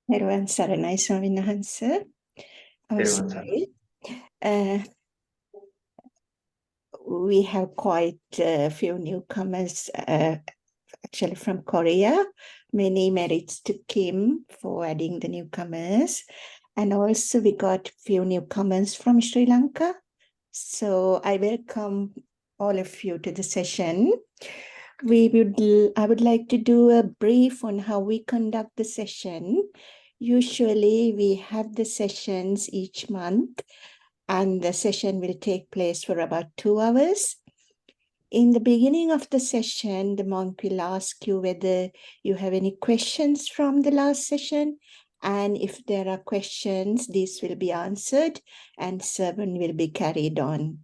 Everyone, Saranai Swaminathan. Our story. We have quite a few newcomers, actually from Korea. Many merits to Kim for adding the newcomers. And also we got few newcomers from Sri Lanka. So I welcome all of you to the session. I would like to do a brief on how we conduct the session. Usually we have the sessions each month, and the session will take place for about 2 hours. In the beginning of the session, the monk will ask you whether you have any questions from the last session. And if there are questions, these will be answered and sermon will be carried on.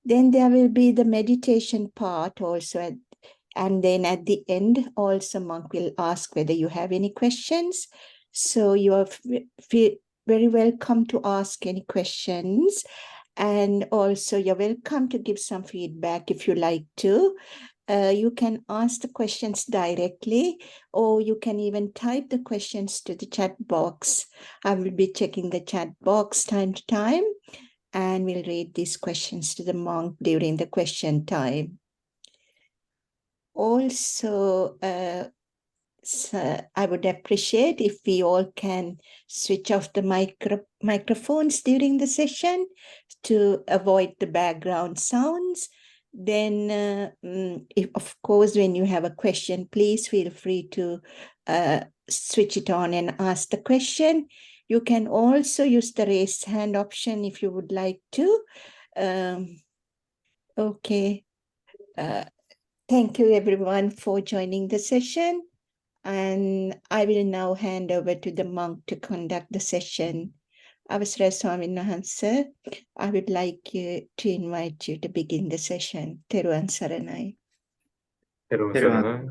Then there will be the meditation part also. And then at the end, also monk will ask whether you have any questions. So you are very welcome to ask any questions. And also you're welcome to give some feedback if you like to. You can ask the questions directly, or you can even type the questions to the chat box. I will be checking the chat box time to time, and we'll read these questions to the monk during the question time. Also, so I would appreciate if we all can switch off the microphones during the session to avoid the background sounds. Then, if, of course, when you have a question, please feel free to switch it on and ask the question. You can also use the raise hand option if you would like to. Okay. Thank you, everyone, for joining the session. And I will now hand over to the monk to conduct the session. Avasara Swaminathan, I would like to invite you to begin the session. Teruvan Saranai. Teruvan,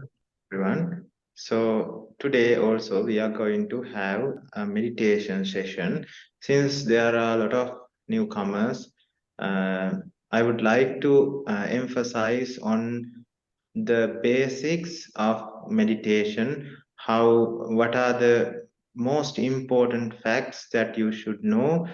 everyone. So today also we are going to have a meditation session. Since there are a lot of newcomers, I would like to emphasize on the basics of meditation, what are the most important facts that you should know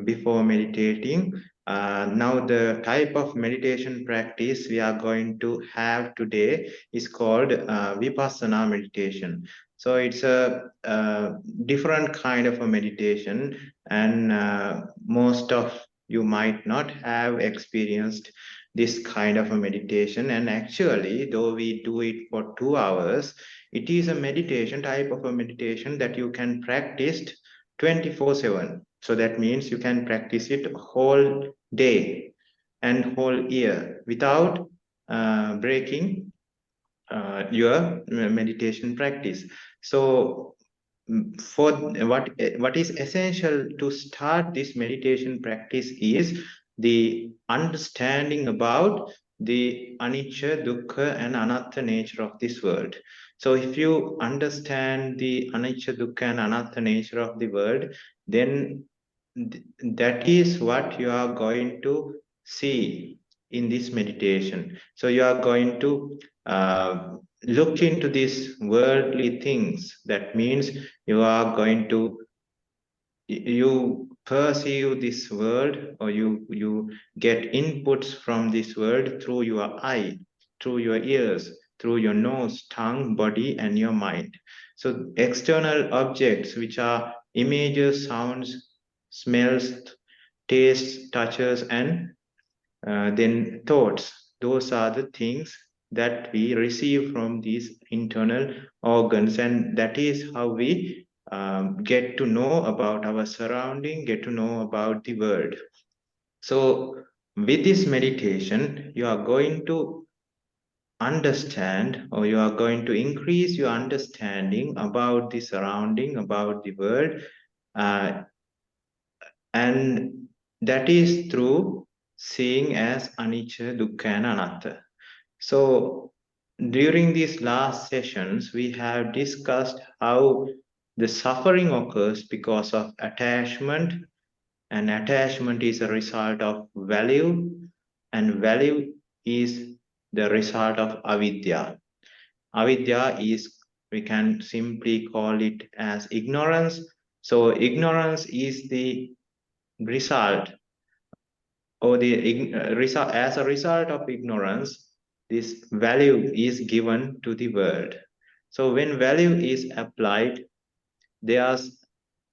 before meditating. Now the type of meditation practice we are going to have today is called Vipassana meditation. So it's a different kind of a meditation, and most of you might not have experienced this kind of a meditation. And actually, though we do it for 2 hours, it is a meditation type of a meditation that you can practice 24/7. So that means you can practice it whole day and whole year without breaking your meditation practice. So for what is essential to start this meditation practice is the understanding about the anicca, dukkha, and anatta nature of this world. So if you understand the anicca, dukkha, and anatta nature of the world, then that is what you are going to see in this meditation. So you are going to look into these worldly things. That means you are going to perceive this world, or you get inputs from this world through your eye, through your ears, through your nose, tongue, body, and your mind. So external objects, which are images, sounds, smells, tastes, touches, and then thoughts, those are the things that we receive from these internal organs, and that is how we get to know about our surrounding, get to know about the world. So with this meditation, you are going to understand, or you are going to increase your understanding about the surrounding, about the world, and that is through seeing as anicca, dukkha, and anatta. So during these last sessions, we have discussed how the suffering occurs because of attachment, and attachment is a result of value, and value is the result of avidya. Avidya is we can simply call it as ignorance. So ignorance is the result, or result, as a result of ignorance, this value is given to the world. So when value is applied, there's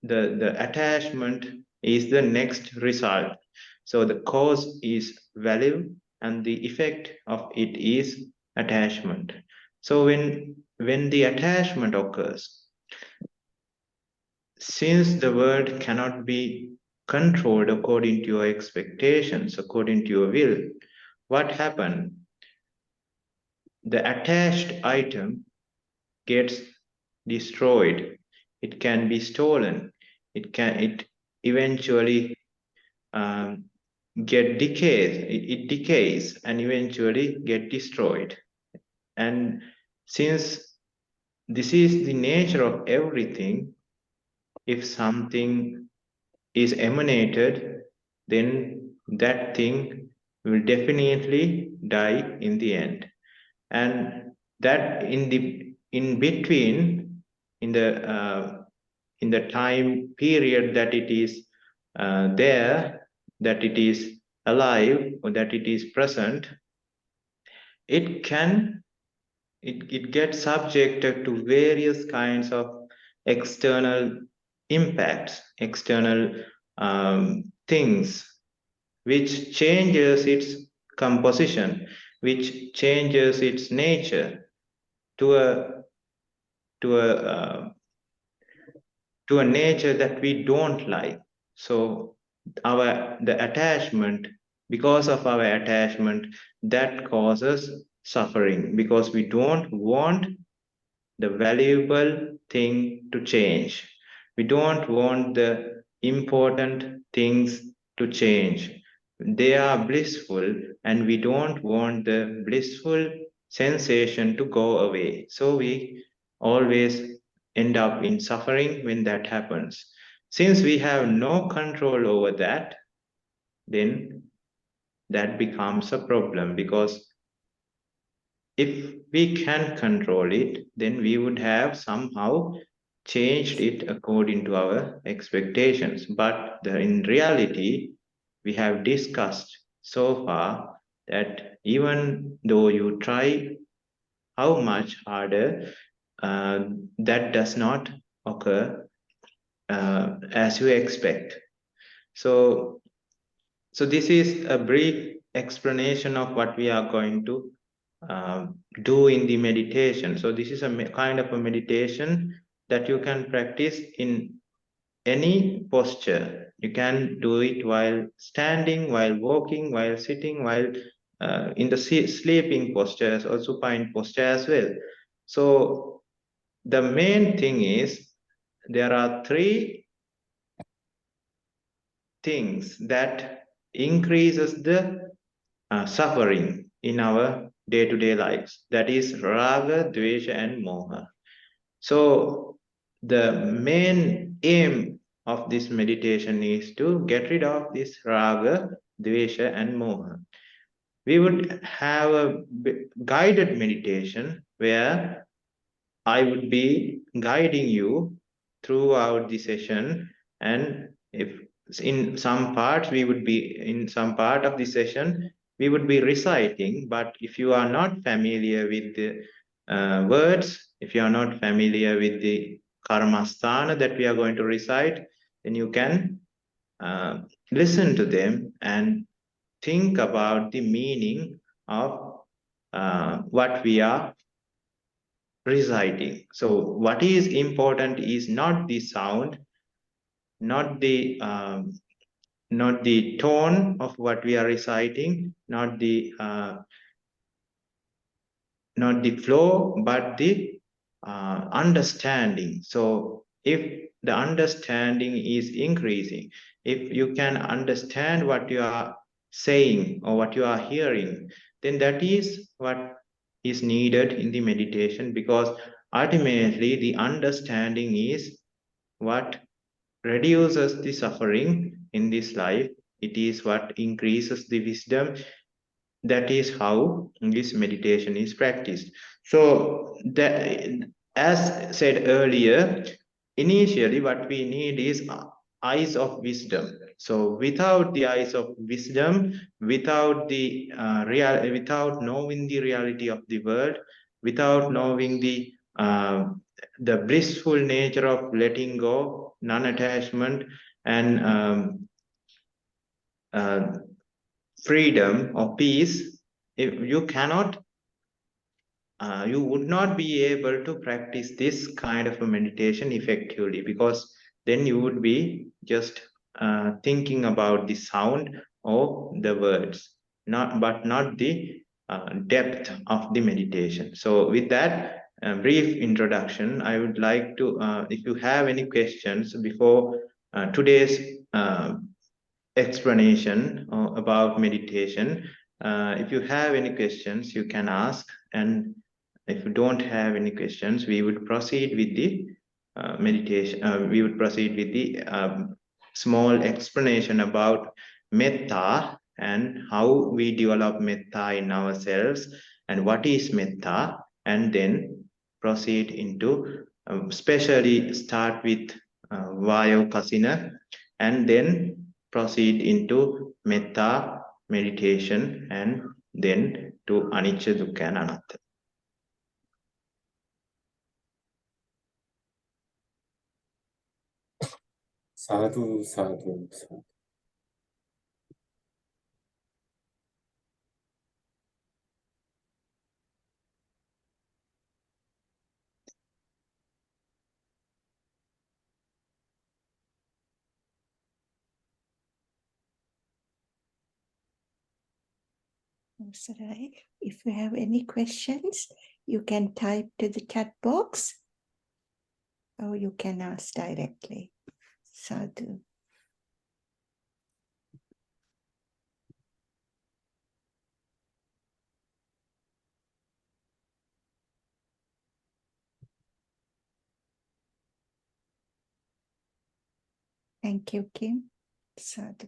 the attachment is the next result. So the cause is value and the effect of it is attachment. So when the attachment occurs, since the world cannot be controlled according to your expectations, according to your will, what happened? The attached item gets destroyed. It can be stolen. It eventually get decays. It decays and eventually get destroyed. And since this is the nature of everything, if something is emanated, then that thing will definitely die in the end. And that in between, in the time period that it is there, that it is alive or that it is present, it gets subjected to various kinds of external impacts, external things, which changes its composition, which changes its nature to a nature that we don't like. So the attachment, because of our attachment, that causes suffering, because we don't want the valuable thing to change. We don't want the important things to change. They are blissful, and we don't want the blissful sensation to go away. So we always end up in suffering when that happens. Since we have no control over that, then that becomes a problem, because if we can control it, then we would have somehow changed it according to our expectations. But in reality, we have discussed so far that even though you try how much harder, that does not occur as you expect. So this is a brief explanation of what we are going to do in the meditation. So this is a kind of a meditation that you can practice in any posture. You can do it while standing, while walking, while sitting, while in the sleeping postures or supine posture as well. So the main thing is there are three things that increases the suffering in our day-to-day lives. That is raga, dvesha, and moha. So the main aim of this meditation is to get rid of this raga, dvesha, and moha. We would have a guided meditation where I would be guiding you throughout the session, and if in some part of the session we would be reciting. But if you are not familiar with the words, if you are not familiar with the karmasthana that we are going to recite, then you can listen to them and think about the meaning of what we are reciting. So what is important is not the sound, not the tone of what we are reciting, not the flow, but the understanding. So if the understanding is increasing, if you can understand what you are saying or what you are hearing, then that is what is needed in the meditation, because ultimately the understanding is what reduces the suffering in this life. It is what increases the wisdom. That is how this meditation is practiced. So as said earlier, initially what we need is eyes of wisdom. So without the eyes of wisdom, without without knowing the reality of the world, without knowing the blissful nature of letting go, non-attachment, and freedom or peace, if you cannot, you would not be able to practice this kind of a meditation effectively, because then you would be just thinking about the sound or the words, not the depth of the meditation. So with that brief introduction, I would like to, if you have any questions before today's explanation about meditation. If you have any questions, you can ask. And if you don't have any questions, we would proceed with the meditation. We would proceed with the small explanation about metta and how we develop metta in ourselves and what is metta, and then proceed into, especially start with Vayo Kasina, and then proceed into metta meditation, and then to anicca, dukkha, and anatta. Sadhu, sadhu, sadhu. Sarai, if you have any questions, you can type to the chat box or you can ask directly. Sadhu. Thank you, Kim. Sadhu.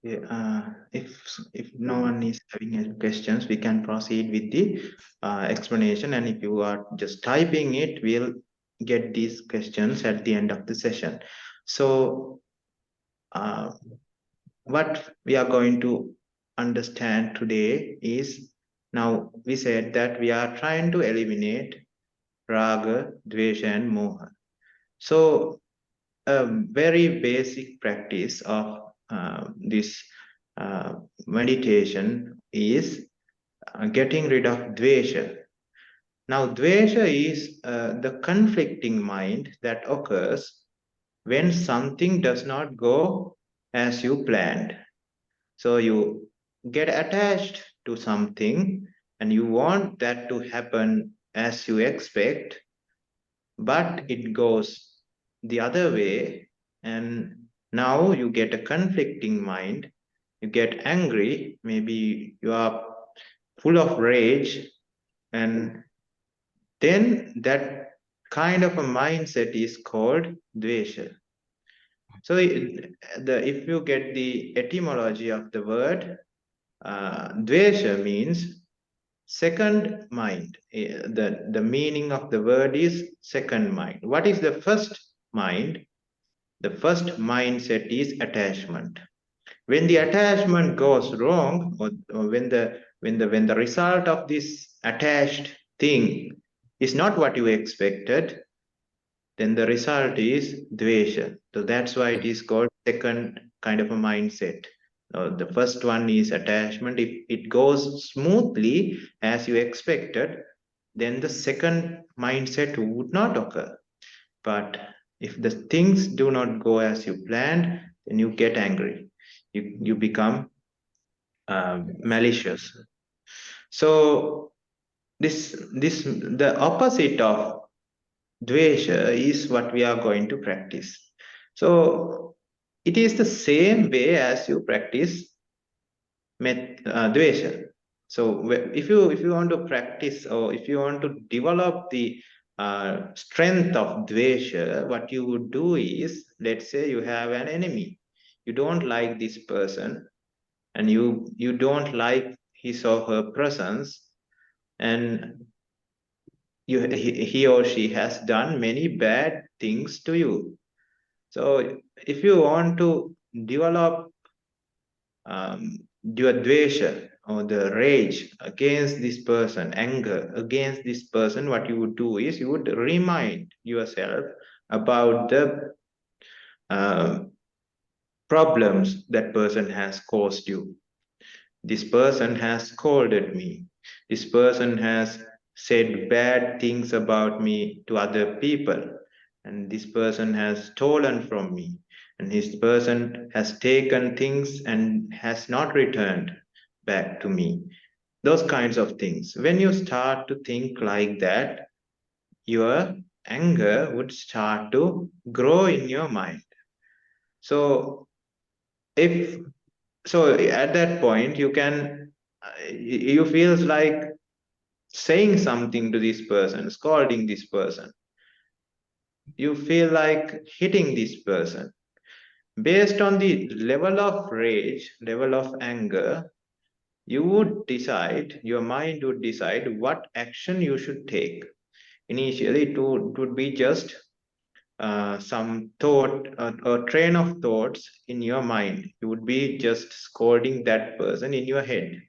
Yeah, if no one is having any questions, we can proceed with the explanation. And if you are just typing it, we'll get these questions at the end of the session. So what we are going to understand today is, now we said that we are trying to eliminate raga, dvesha, and moha. So a very basic practice of this meditation is getting rid of dvesha. Now, dvesha is the conflicting mind that occurs when something does not go as you planned. So you get attached to something and you want that to happen as you expect, but it goes the other way, and now you get a conflicting mind. You get angry, maybe you are full of rage, and then that kind of a mindset is called dvesha. So if you get the etymology of the word, dvesha means second mind. The meaning of the word is second mind. What is the first mind? The first mindset is attachment. When the attachment goes wrong, or when the result of this attached thing is not what you expected, then the result is dvesha. So that's why it is called second kind of a mindset. The first one is attachment. If it goes smoothly as you expected, then the second mindset would not occur. But if the things do not go as you planned, then you get angry. You become malicious. So the opposite of dvesha is what we are going to practice. So it is the same way as you practice dvesha. So if you want to practice, or if you want to develop the strength of dvesha, what you would do is, let's say you have an enemy. You don't like this person, and you don't like his or her presence, and he or she has done many bad things to you. So if you want to develop your dvesha or the rage against this person, anger against this person, what you would do is you would remind yourself about the problems that person has caused you. This person has scolded me. This person has said bad things about me to other people. And this person has stolen from me. And this person has taken things and has not returned back to me. Those kinds of things. When you start to think like that, your anger would start to grow in your mind. So if so at that point you can you feels like saying something to this person, scolding this person, you feel like hitting this person. Based on the level of rage, level of anger, you would decide, your mind would decide what action you should take. Initially it would be just some thought or train of thoughts in your mind. You would be just scolding that person in your head.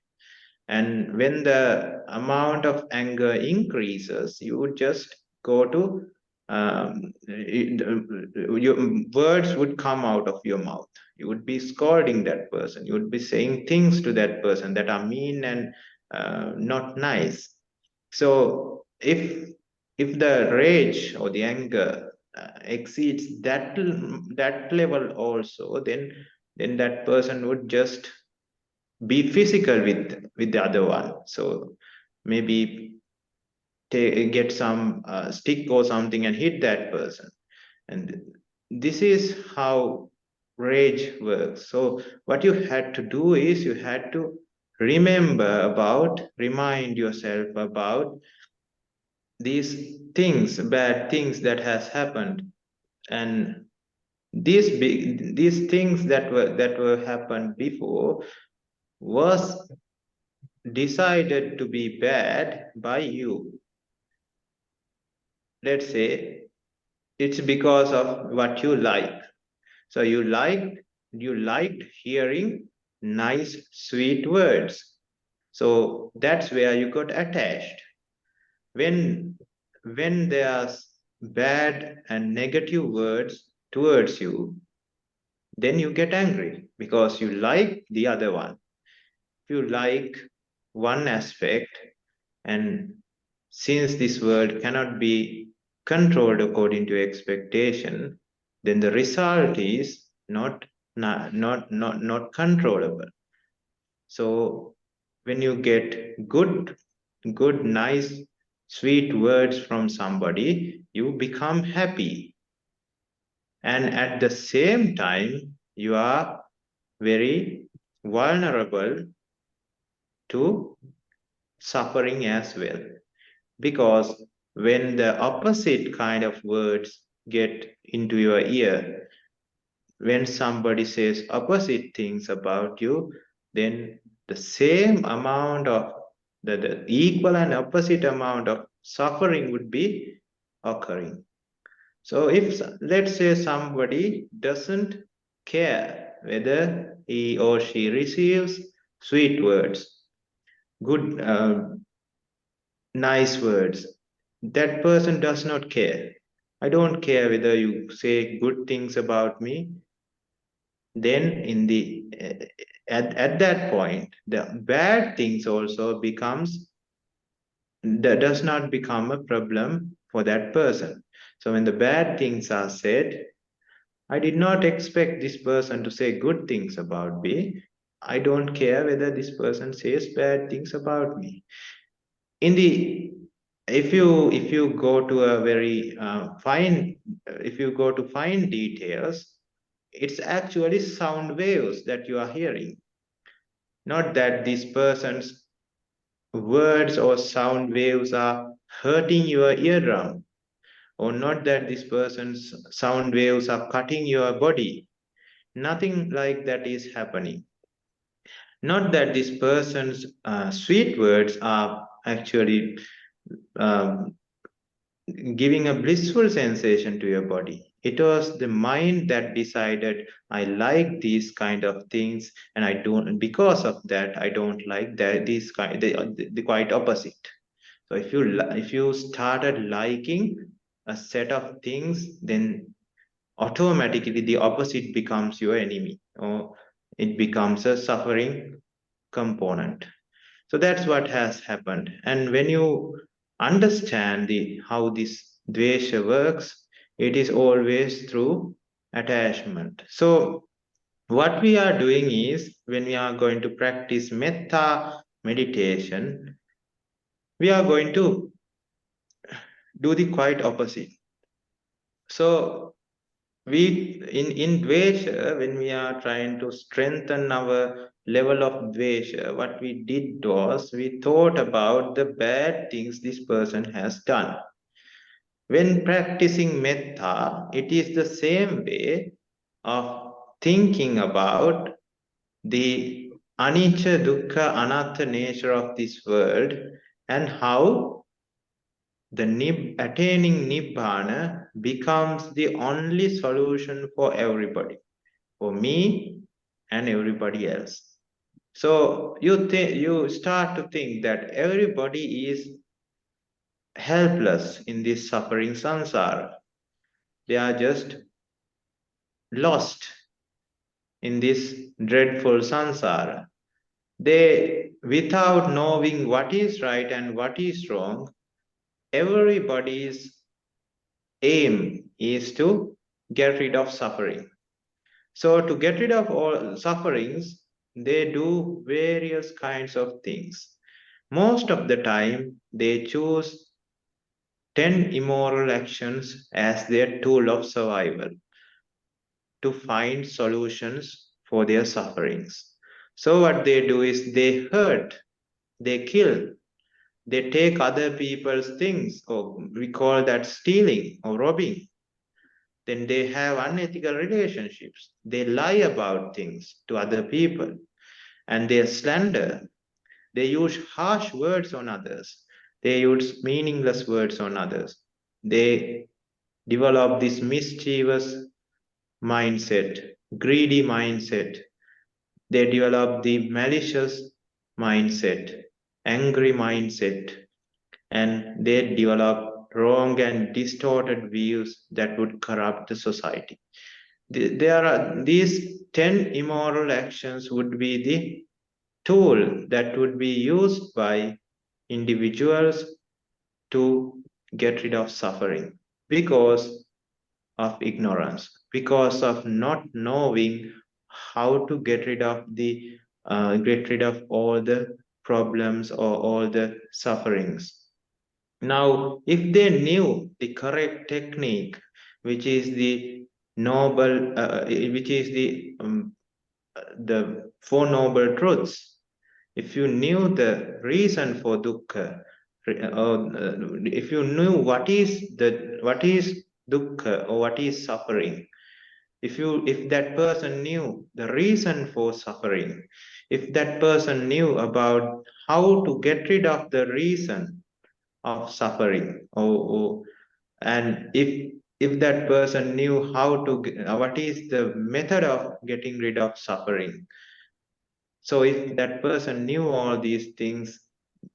And when the amount of anger increases, you would just go to your words would come out of your mouth. You would be scolding that person. You would be saying things to that person that are mean and not nice. So if the rage or the anger exceeds that level also, then that person would just be physical with the other one. So maybe get some stick or something and hit that person. And this is how rage works. So what you had to do is you had to remind yourself about these things, bad things that has happened. And these things that were happened before was decided to be bad by you. Let's say it's because of what you like. So you liked hearing nice, sweet words. So that's where you got attached. When there's bad and negative words towards you, then you get angry because you like the other one. If you like one aspect, and since this world cannot be controlled according to expectation, then the result is not controllable. So when you get good, nice, sweet words from somebody, you become happy. And at the same time, you are very vulnerable to suffering as well. Because when the opposite kind of words get into your ear, when somebody says opposite things about you, then the same amount of the equal and opposite amount of suffering would be occurring. So if let's say somebody doesn't care whether he or she receives sweet words, good nice words, that person does not care. I don't care whether you say good things about me. Then in the at that point, the bad things also does not become a problem for that person. So when the bad things are said, I did not expect this person to say good things about me. I don't care whether this person says bad things about me. In the if you go to a very fine if you go to fine details, it's actually sound waves that you are hearing, not that this person's words or sound waves are hurting your eardrum, or not that this person's sound waves are cutting your body. Nothing like that is happening. Not that this person's sweet words are actually um, giving a blissful sensation to your body. It was the mind that decided, I like these kind of things, and I don't, because of that, I don't like that, these kind, the quite opposite. So if you started liking a set of things, then automatically the opposite becomes your enemy, or it becomes a suffering component. So that's what has happened. And when you understand how this dvesha works, it is always through attachment. So what we are doing is, when we are going to practice metta meditation, we are going to do the quite opposite. So in dvesha, when we are trying to strengthen our level of dvesha, what we did was, we thought about the bad things this person has done. When practicing metta, it is the same way of thinking about the anicca, dukkha, anatta nature of this world, and how the attaining nibbana becomes the only solution for everybody, for me and everybody else. So you start to think that everybody is helpless in this suffering samsara. They are just lost in this dreadful samsara. They, without knowing what is right and what is wrong, everybody's aim is to get rid of suffering. So to get rid of all sufferings, they do various kinds of things. Most of the time, they choose 10 immoral actions as their tool of survival to find solutions for their sufferings. So what they do is, they hurt, they kill, they take other people's things, or we call that stealing or robbing. Then they have unethical relationships. They lie about things to other people, and they slander. They use harsh words on others. They use meaningless words on others. They develop this mischievous mindset, greedy mindset. They develop the malicious mindset, angry mindset, and they develop wrong and distorted views that would corrupt the society. There are these 10 immoral actions would be the tool that would be used by individuals to get rid of suffering, because of ignorance, because of not knowing how to get rid of all the problems or all the sufferings. Now, if they knew the correct technique, which is the noble, which is the Four Noble Truths, if you knew the reason for dukkha, if you knew what is dukkha, or what is suffering, if that person knew the reason for suffering, if that person knew about how to get rid of the reason of suffering, and if that person knew how to what is the method of getting rid of suffering, so if that person knew all these things,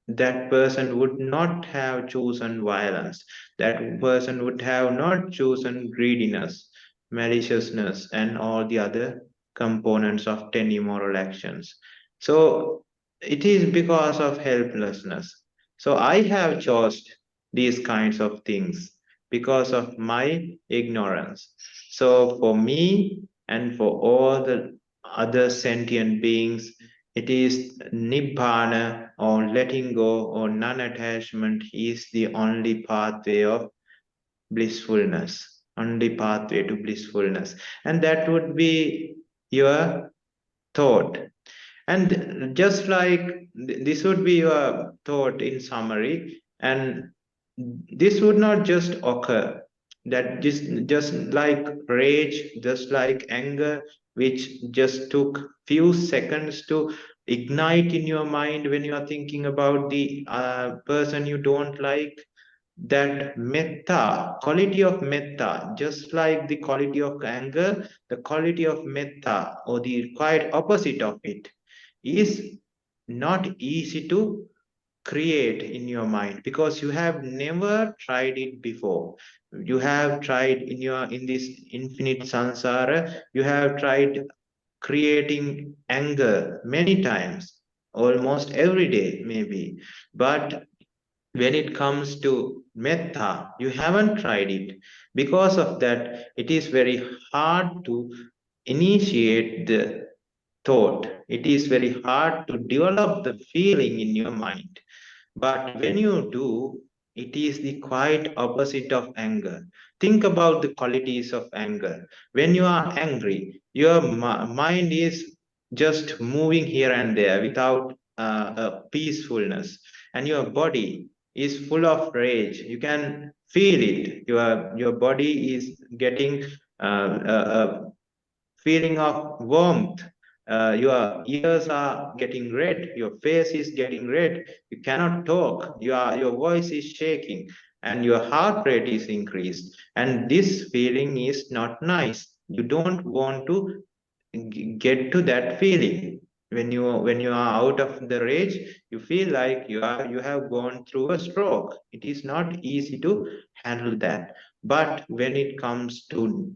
that person would not have chosen violence. That person would have not chosen greediness, maliciousness, and all the other components of 10 immoral actions. So it is because of helplessness. So I have chosen these kinds of things because of my ignorance. So for me and for all the other sentient beings, it is Nibbana, or letting go, or non-attachment is the only pathway of blissfulness, only pathway to blissfulness. And that would be your thought. And just like this would be your thought in summary, and this would not just occur, that just like rage, just like anger, which just took few seconds to ignite in your mind when you are thinking about the person you don't like, that metta, quality of metta, just like the quality of anger, the quality of metta, or the quite opposite of it, is not easy to create in your mind, because you have never tried it before. You have tried in this infinite samsara, you have tried creating anger many times, almost every day maybe, but when it comes to metta, you haven't tried it. Because of that, it is very hard to initiate the thought. It is very hard to develop the feeling in your mind. But when you do, it is the quite opposite of anger. Think about the qualities of anger. When you are angry, your mind is just moving here and there without a peacefulness, and your body is full of rage. You can feel it. Your body is getting a feeling of warmth. Your ears are getting red, your face is getting red, you cannot talk, your voice is shaking, and your heart rate is increased. And this feeling is not nice. You don't want to get to that feeling. When you are out of the rage, you feel like you have gone through a stroke. It is not easy to handle that. But when it comes to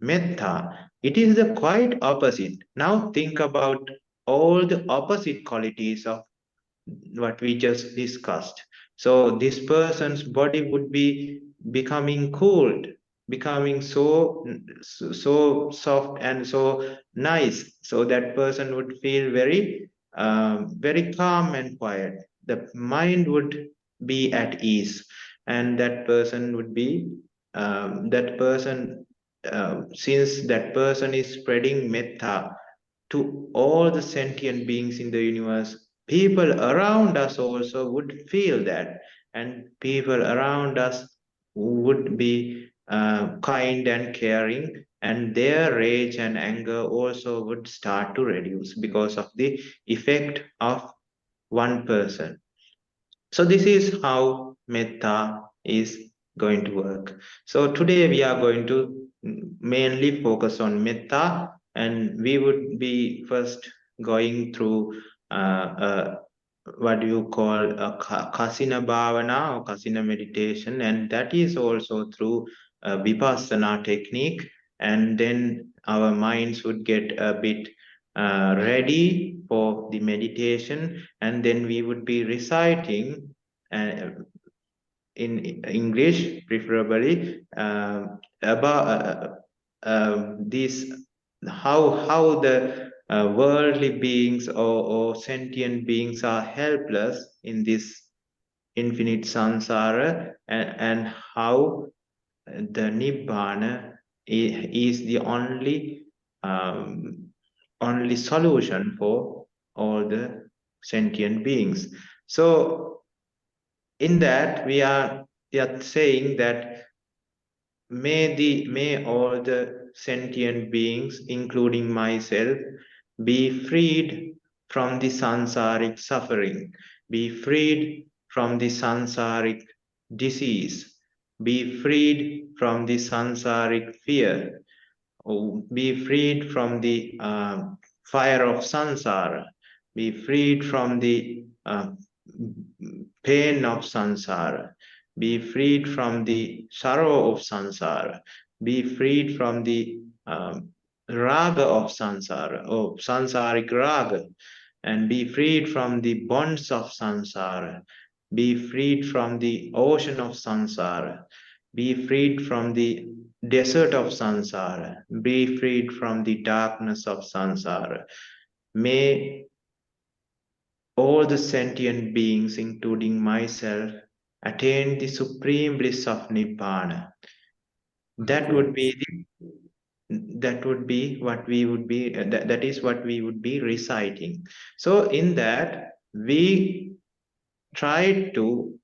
metta, it is the quite opposite. Now think about all the opposite qualities of what we just discussed. So this person's body would be becoming cooled, becoming so soft and so nice. So that person would feel very calm and quiet. The mind would be at ease, and that person would be that person. Since that person is spreading metta to all the sentient beings in the universe, people around us also would feel that, and people around us would be kind and caring, and their rage and anger also would start to reduce because of the effect of one person. So this is how metta is going to work. So today we are going to mainly focus on metta, and we would be first going through what you call a kasina bhavana or kasina meditation, and that is also through a vipassana technique. And then our minds would get a bit ready for the meditation, and then we would be reciting uh, in English, preferably, about this, how the worldly beings or sentient beings are helpless in this infinite samsara, and how the nibbana is the only solution for all the sentient beings. So in that we are saying that may all the sentient beings, including myself, be freed from the sansaric suffering, be freed from the sansaric disease, be freed from the sansaric fear, be freed from the fire of samsara, be freed from the pain of samsara, be freed from the sorrow of samsara, be freed from the raga of samsara, or sansaric raga, and be freed from the bonds of samsara, be freed from the ocean of samsara, be freed from the desert of samsara, be freed from the darkness of samsara. May all the sentient beings, including myself, attain the supreme bliss of Nibbana. That would be what we would be, that is what we would be reciting. So in that, we try to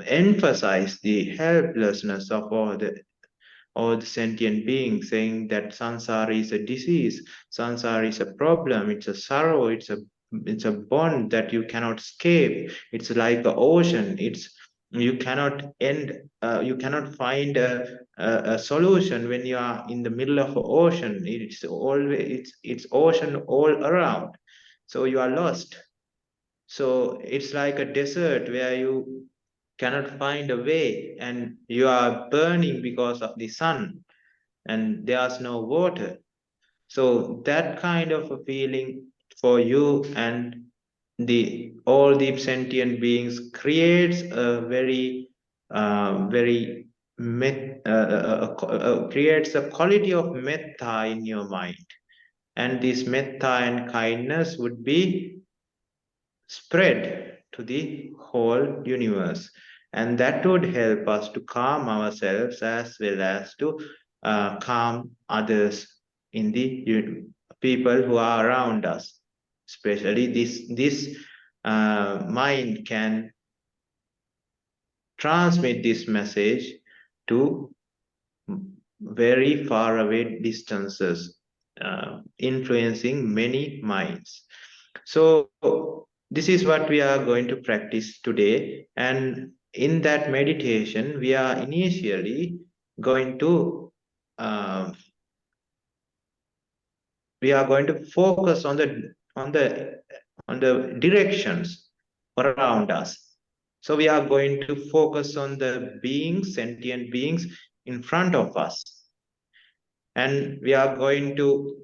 emphasize the helplessness of all the sentient beings, saying that samsara is a disease, samsara is a problem, it's a sorrow, it's a bond that you cannot escape. It's like the ocean. It's You cannot you cannot find a solution when you are in the middle of an ocean. It's always it's ocean all around, so you are lost. So it's like a desert where you cannot find a way, and you are burning because of the sun, and there's no water. So that kind of a feeling for you and the all the sentient beings creates a very creates a quality of metta in your mind, and this metta and kindness would be spread to the whole universe, and that would help us to calm ourselves as well as to calm others in the people who are around us. Especially this mind can transmit this message to very far away distances, influencing many minds. So this is what we are going to practice today. And in that meditation, we are initially going to uh, focus on the directions around us. So we are going to focus on the beings, sentient beings in front of us, and we are going to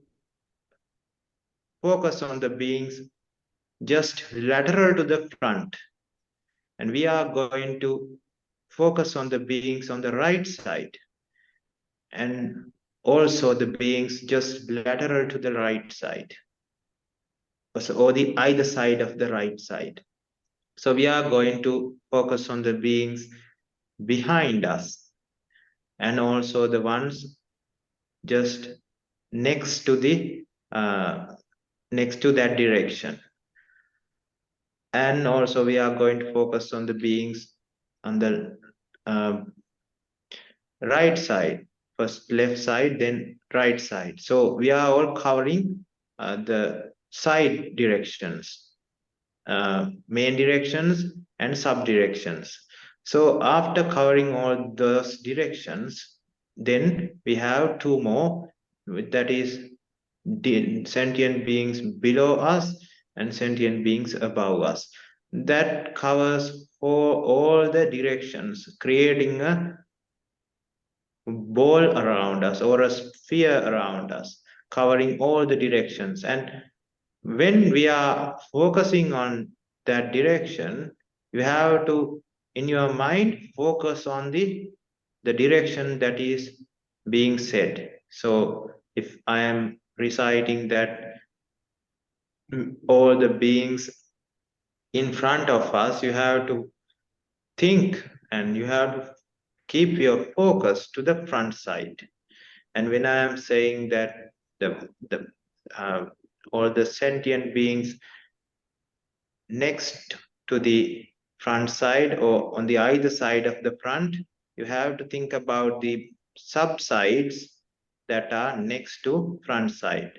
focus on the beings just lateral to the front, and we are going to focus on the beings on the right side, and also the beings just lateral to the right side, or the either side of the right side. So we are going to focus on the beings behind us, and also the ones just next to the next to that direction. And also we are going to focus on the beings on the right side, first left side, then right side. So we are all covering the side directions, main directions and sub directions. So after covering all those directions, then we have two more, that is sentient beings below us and sentient beings above us. That covers for all the directions, creating a ball around us or a sphere around us, covering all the directions. And when we are focusing on that direction, you have to, in your mind, focus on the direction that is being said. So if I am reciting that all the beings in front of us, you have to think and you have to keep your focus to the front side. And when I am saying that the all the sentient beings next to the front side or on the either side of the front, you have to think about the subsides that are next to front side.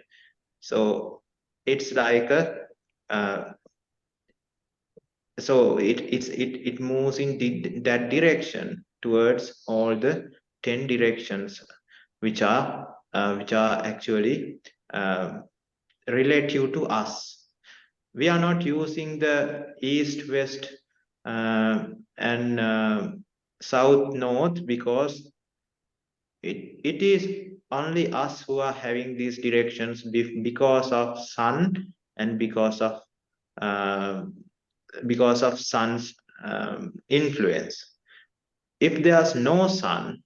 So it's like a so it moves in that direction towards all the 10 directions, which are actually relative to us. We are not using the east, west, and south, north, because it is only us who are having these directions because of sun and uh, because of sun's influence. If there's no sun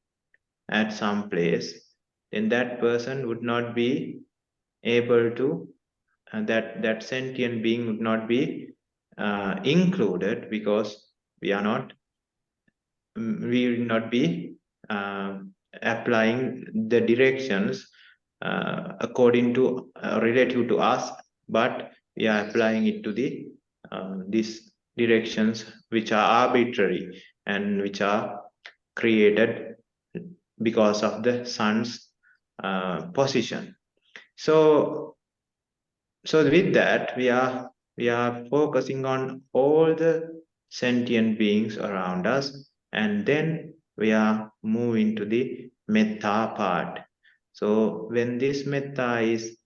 at some place, then that person would not be able to, that sentient being would not be included, because we are not, we will not be applying the directions according to relative to us, but we are applying it to the these directions which are arbitrary and which are created because of the sun's position. So with that, we are focusing on all the sentient beings around us, and then we are moving to the metta part. So when this metta is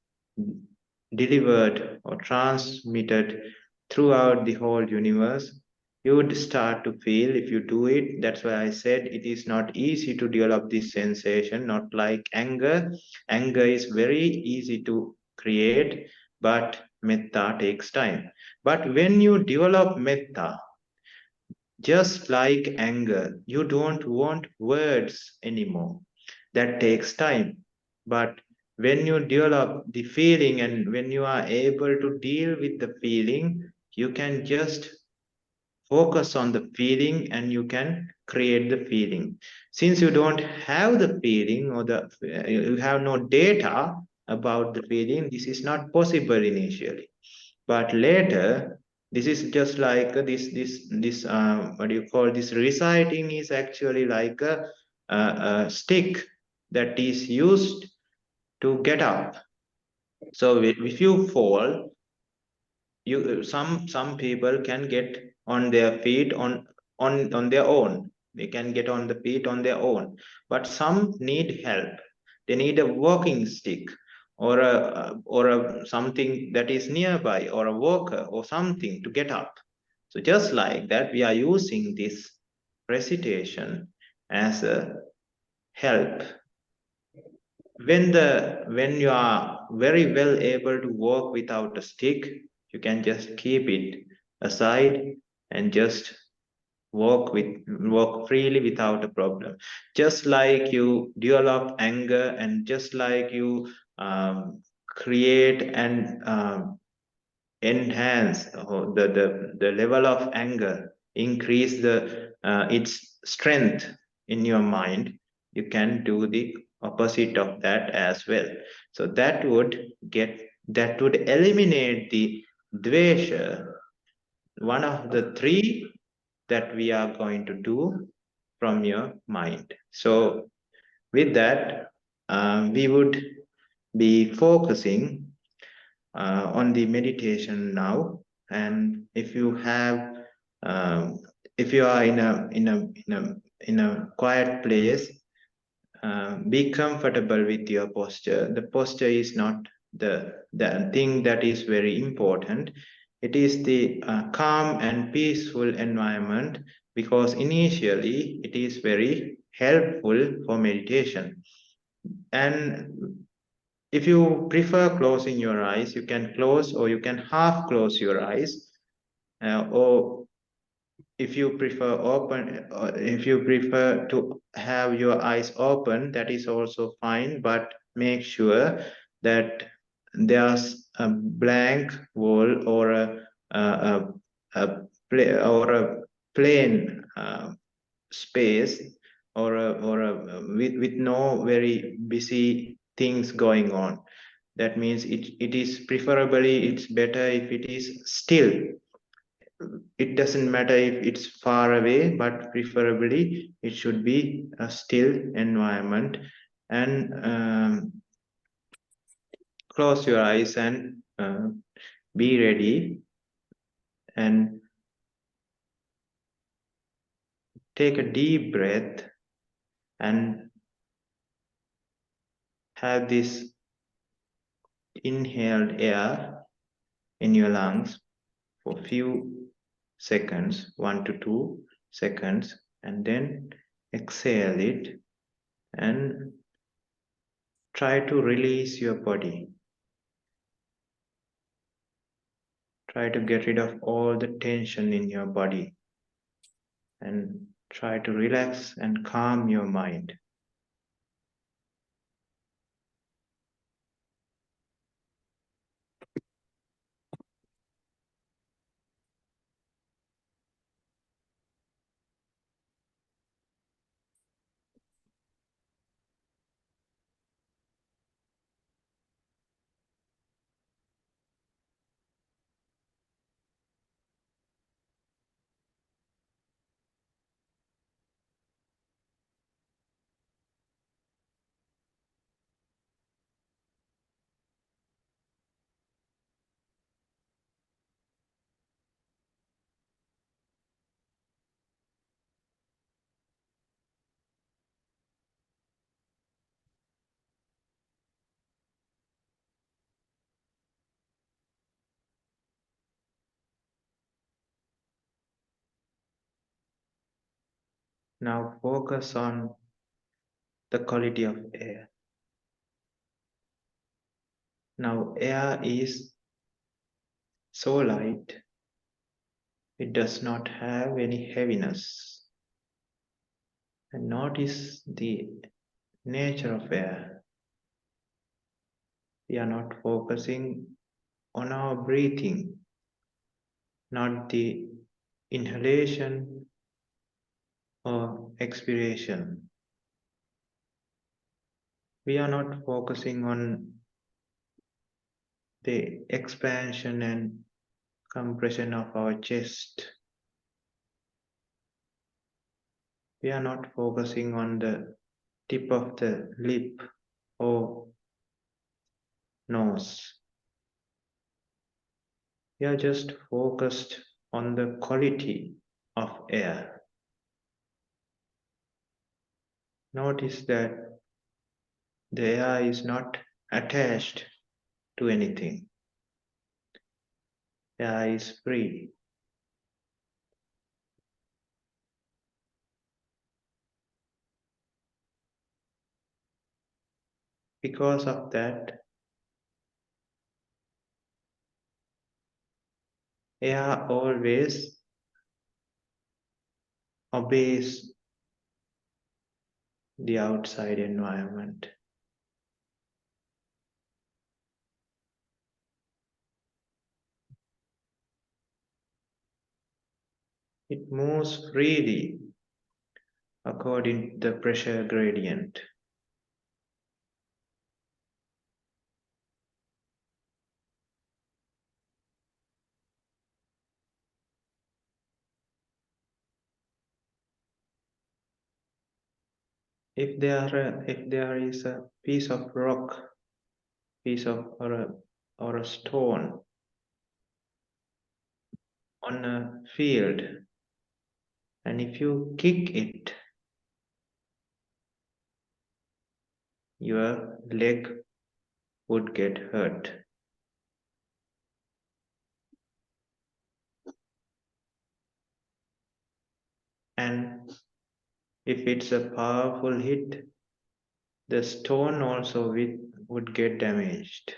delivered or transmitted throughout the whole universe, you would start to feel if you do it. That's why I said it is not easy to develop this sensation, not like anger. Anger is very easy to create, but metta takes time. But when you develop metta, just like anger, you don't want words anymore. That takes time. But when you develop the feeling and when you are able to deal with the feeling, you can just focus on the feeling and you can create the feeling. Since you don't have the feeling or you have no data about the feeling, this is not possible initially. But later, this is just like this what do you call this, reciting is actually like a stick that is used to get up. So if you fall, you some people can get on their feet on their own. They can get on the feet on their own, but some need help. They need a walking stick or a something that is nearby, or a walker or something to get up. So just like that, we are using this recitation as a help. When you are very well able to walk without a stick, you can just keep it aside and just walk freely without a problem. Just like you develop anger, and just like you create and enhance the level of anger, increase its strength in your mind, you can do the opposite of that as well. So that would eliminate the dvesha, one of the three that we are going to do from your mind. So with that, we would be focusing on the meditation now. And if you have if you are in a quiet place, be comfortable with your posture. The posture is not the thing that is very important. It is the calm and peaceful environment, because initially it is very helpful for meditation. And if you prefer closing your eyes, you can close, or you can half close your eyes, or if you prefer open, if you prefer to have your eyes open, that is also fine. But make sure that there's a blank wall or a plain space, with no very busy things going on. That means it is preferably, it's better if it is still. It doesn't matter if it's far away, but preferably it should be a still environment. And close your eyes and be ready, and take a deep breath and have this inhaled air in your lungs for few seconds, 1 to 2 seconds, and then exhale it and try to release your body. Try to get rid of all the tension in your body and try to relax and calm your mind. Now focus on the quality of air. Now air is so light, it does not have any heaviness. And notice the nature of air. We are not focusing on our breathing, not the inhalation or expiration. We are not focusing on the expansion and compression of our chest. We are not focusing on the tip of the lip or nose. We are just focused on the quality of air. Notice that the air is not attached to anything. Air is free. Because of that, air always obeys the outside environment. It moves freely according to the pressure gradient. If there is a piece of rock, or a stone on a field, and if you kick it, your leg would get hurt. And if it's a powerful hit, the stone also would get damaged.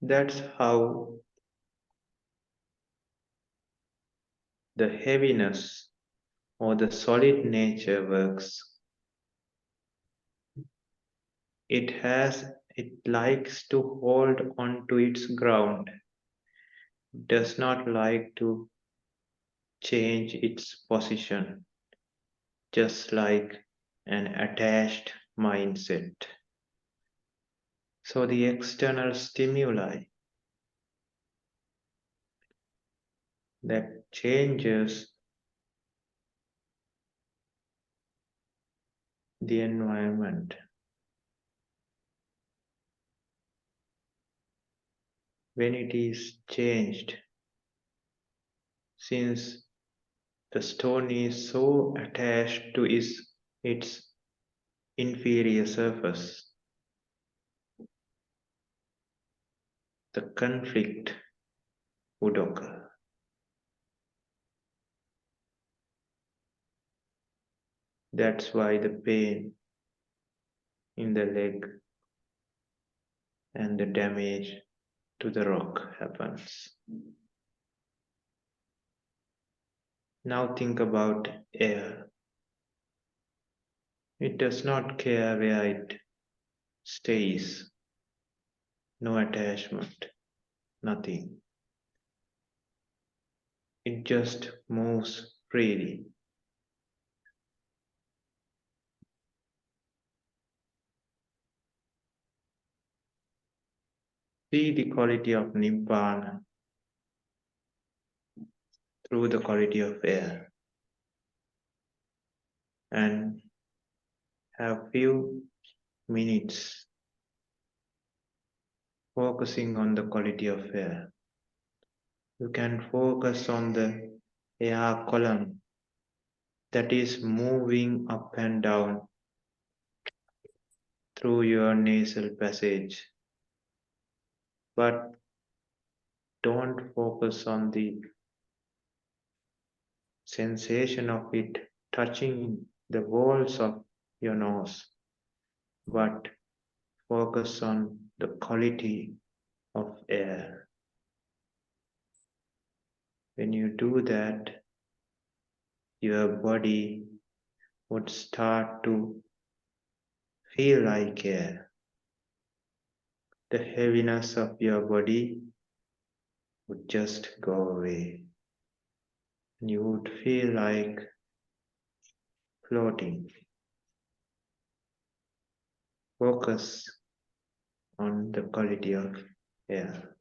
That's how the heaviness or the solid nature works. It likes to hold on to its ground, does not like to change its position, just like an attached mindset. So the external stimuli that changes the environment. When it is changed, since the stone is so attached to its inferior surface, the conflict would occur. That's why the pain in the leg and the damage to the rock happens. Now think about air. It does not care where it stays. No attachment, nothing. It just moves freely. See the quality of Nibbana through the quality of air. And have few minutes focusing on the quality of air. You can focus on the air column that is moving up and down through your nasal passage. But don't focus on the sensation of it touching the walls of your nose, but focus on the quality of air. When you do that, your body would start to feel like air. The heaviness of your body would just go away. And you would feel like floating. Focus on the quality of air.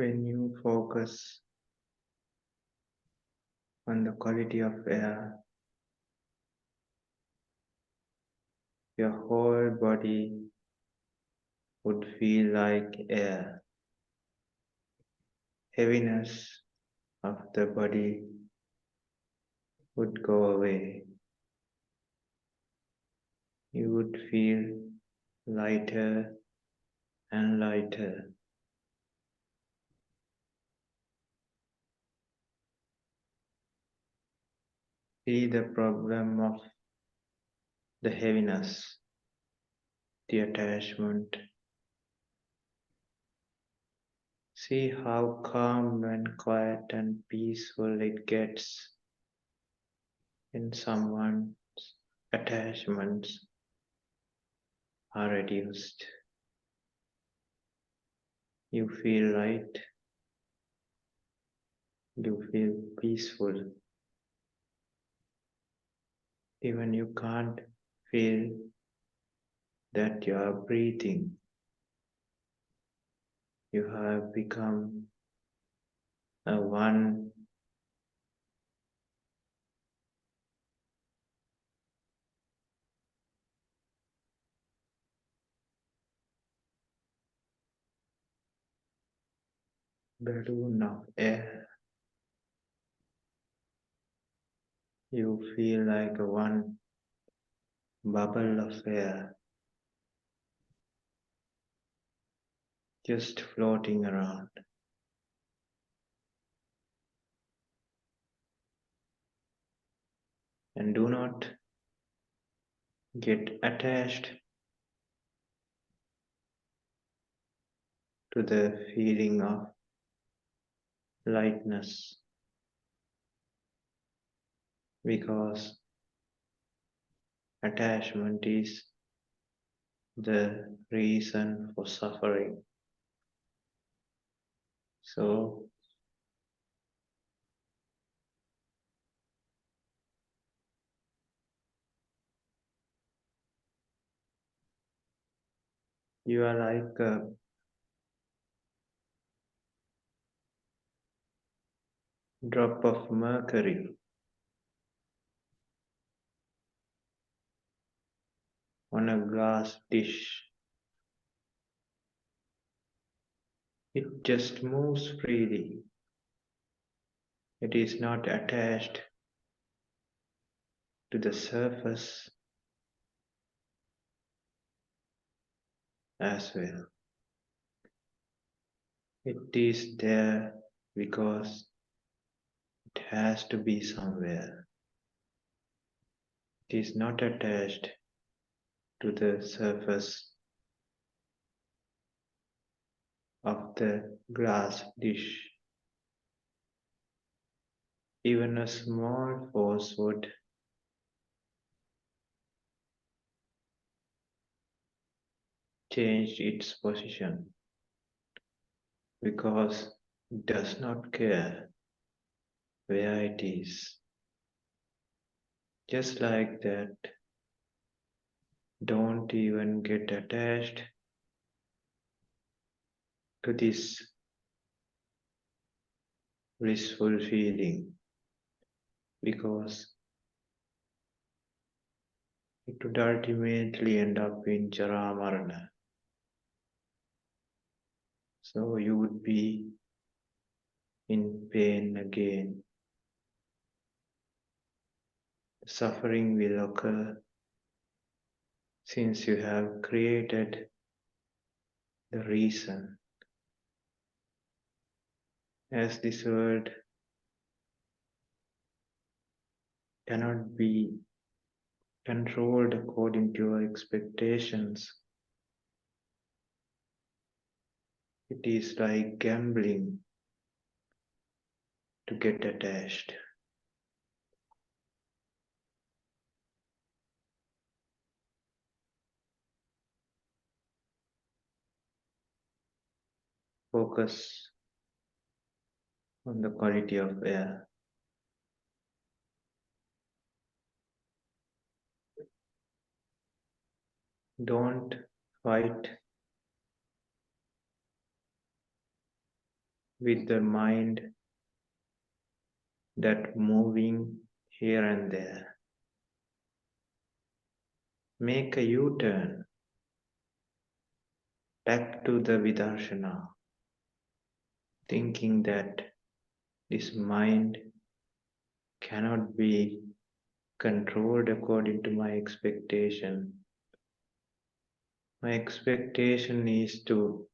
When you focus on the quality of air, your whole body would feel like air. Heaviness of the body would go away. You would feel lighter and lighter. See the problem of the heaviness, the attachment. See how calm and quiet and peaceful it gets when someone's attachments are reduced. You feel light, you feel peaceful. Even you can't feel that you are breathing. You have become a one balloon of air. You feel like a one bubble of air just floating around. And do not get attached to the feeling of lightness, because attachment is the reason for suffering. So you are like a drop of mercury on a glass dish. It just moves freely. It is not attached to the surface as well. It is there because it has to be somewhere. It is not attached to the surface of the glass dish. Even a small force would change its position because it does not care where it is. Just like that, don't even get attached to this blissful feeling, because it would ultimately end up in Arana. So you would be in pain again. Suffering will occur since you have created the reason. As this world cannot be controlled according to your expectations, it is like gambling to get attached. Focus on the quality of air. Don't fight with the mind that moving here and there. Make a U-turn back to the Vidarshana, thinking that this mind cannot be controlled according to my expectation. My expectation is to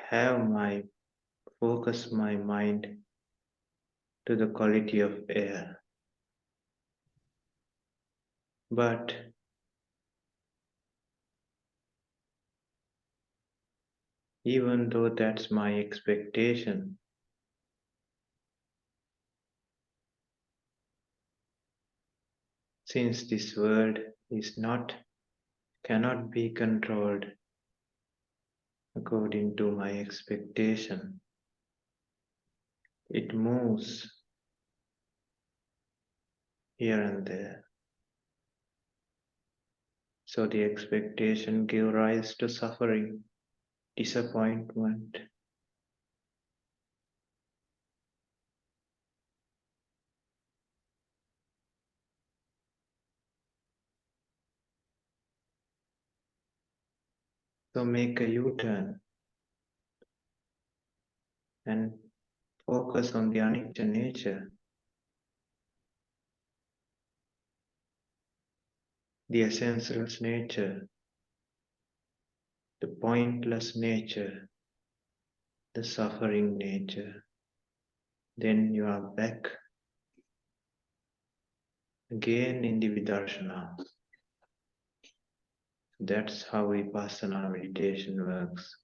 have focus my mind to the quality of air. But even though that's my expectation, since this world cannot be controlled according to my expectation, it moves here and there. So the expectation gives rise to suffering, disappointment. So make a U-turn and focus on the anicca nature, the essenceless nature, the pointless nature, the suffering nature. Then you are back again in the Vidarshana. That's how Vipassana meditation works.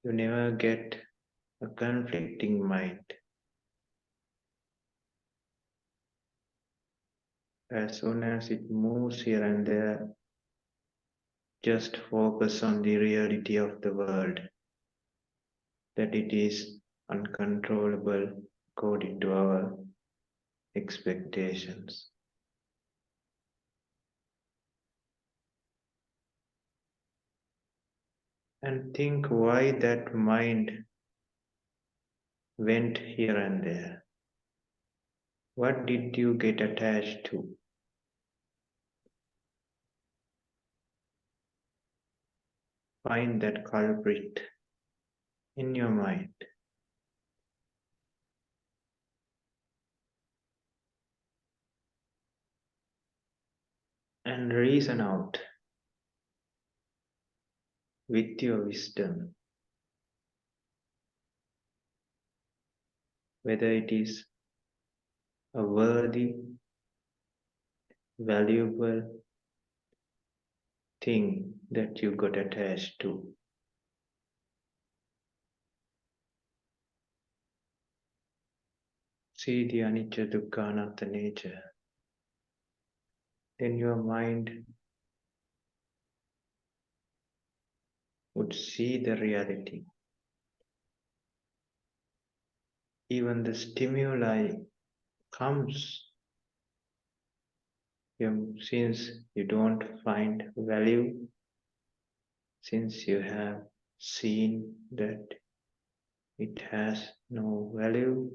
You never get a conflicting mind. As soon as it moves here and there, just focus on the reality of the world, that it is uncontrollable according to our expectations. And think why that mind went here and there. What did you get attached to? Find that culprit in your mind. And reason out with your wisdom whether it is a worthy, valuable thing that you got attached to. See the anicca, dukkha, anatta nature. Then your mind would see the reality. Even the stimuli comes since you don't find value, since you have seen that it has no value,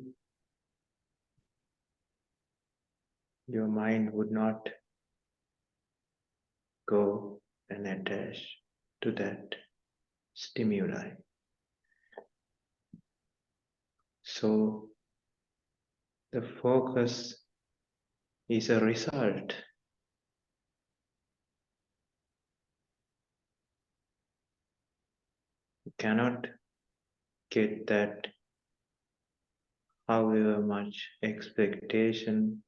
your mind would not go and attach to that stimuli. So the focus is a result. You cannot get that however much expectation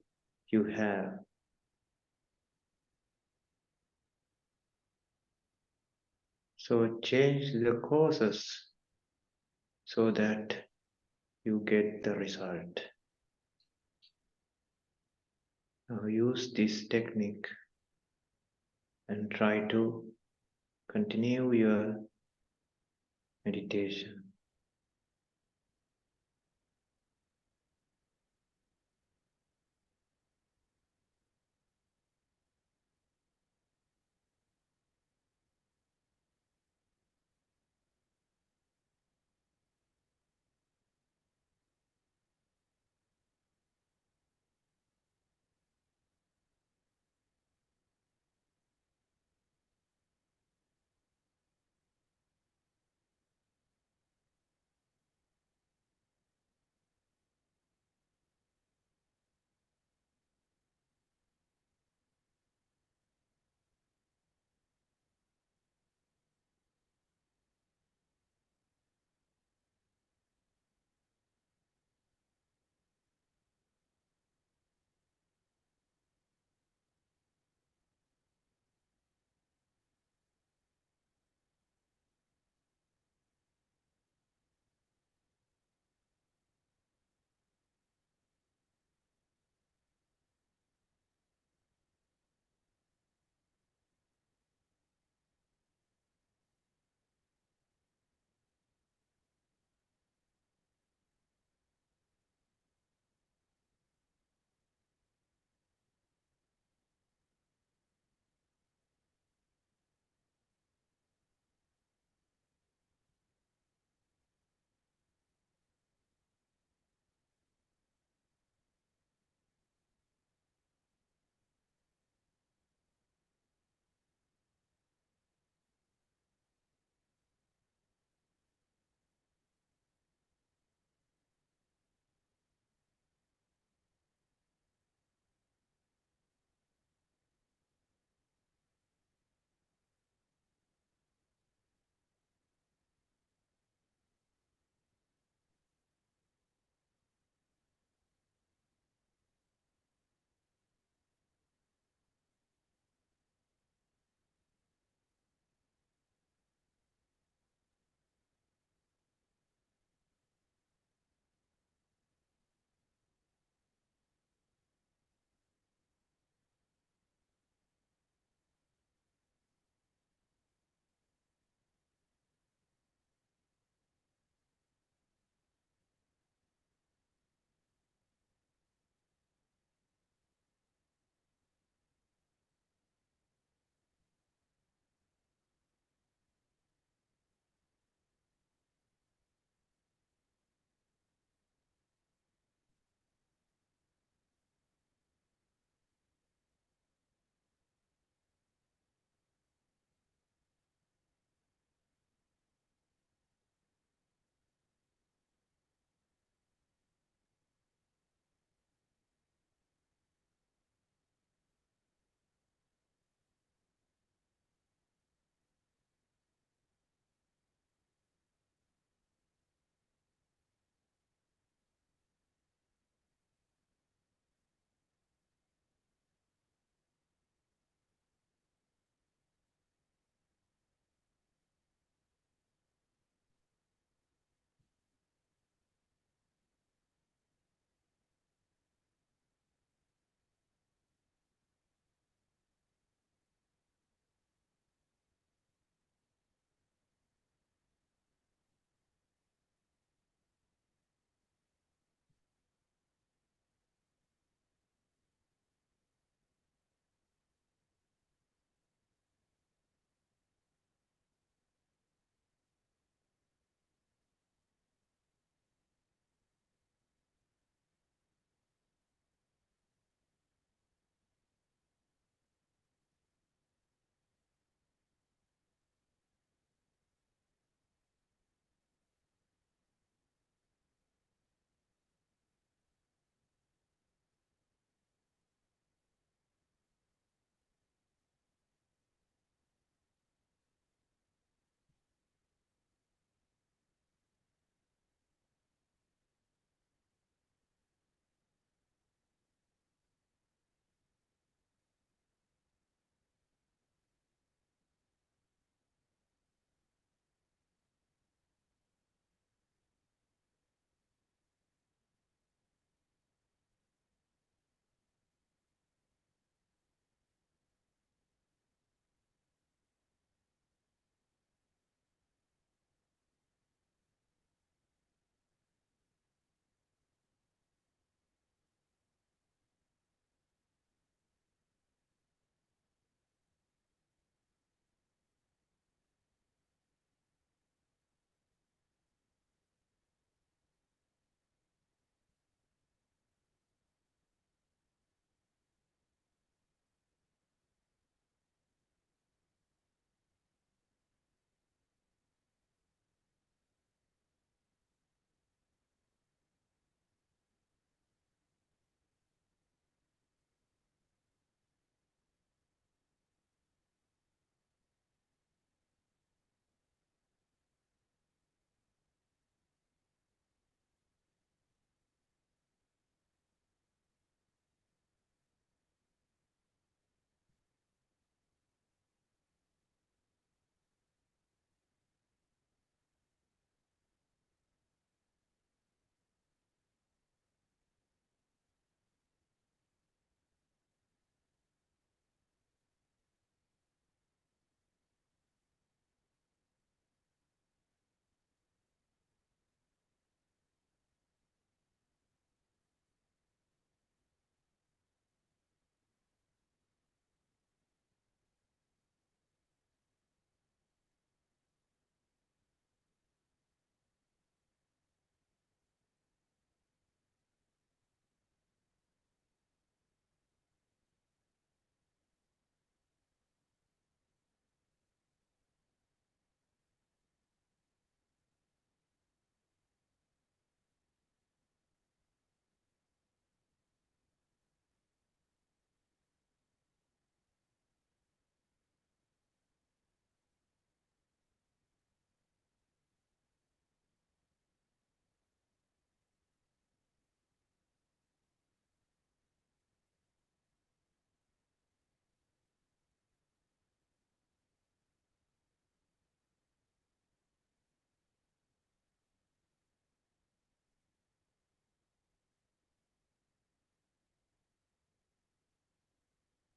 you have. So change the causes so that you get the result. Now use this technique and try to continue your meditation.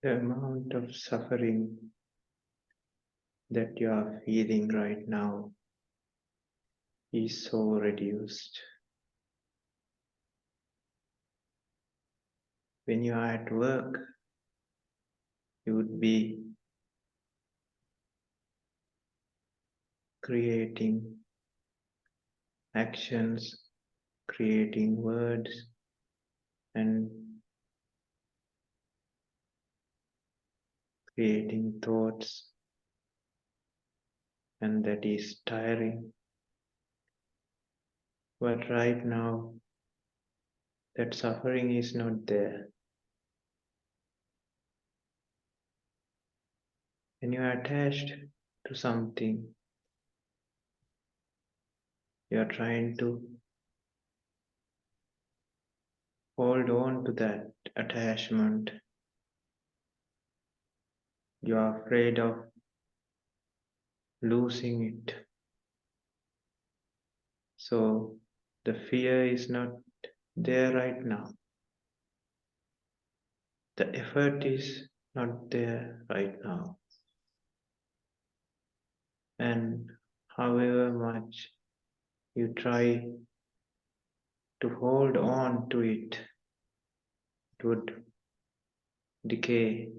The amount of suffering that you are feeling right now is so reduced. When you are at work, you would be creating actions, creating words, and creating thoughts, and that is tiring. But right now, that suffering is not there. When you are attached to something, you are trying to hold on to that attachment. You are afraid of losing it. So the fear is not there right now. The effort is not there right now. And however much you try to hold on to it, it would decay,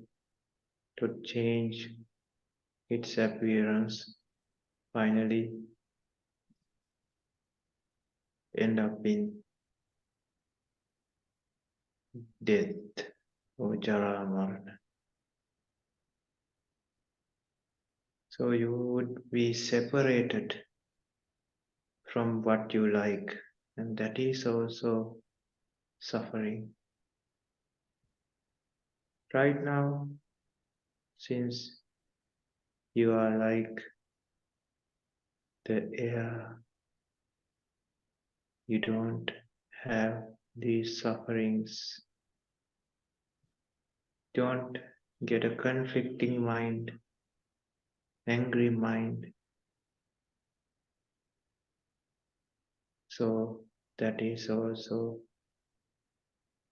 it would change its appearance, finally end up in death or Jara Marana. So you would be separated from what you like, and that is also suffering. Right now, since you are like the air, you don't have these sufferings. Don't get a conflicting mind, angry mind. So that is also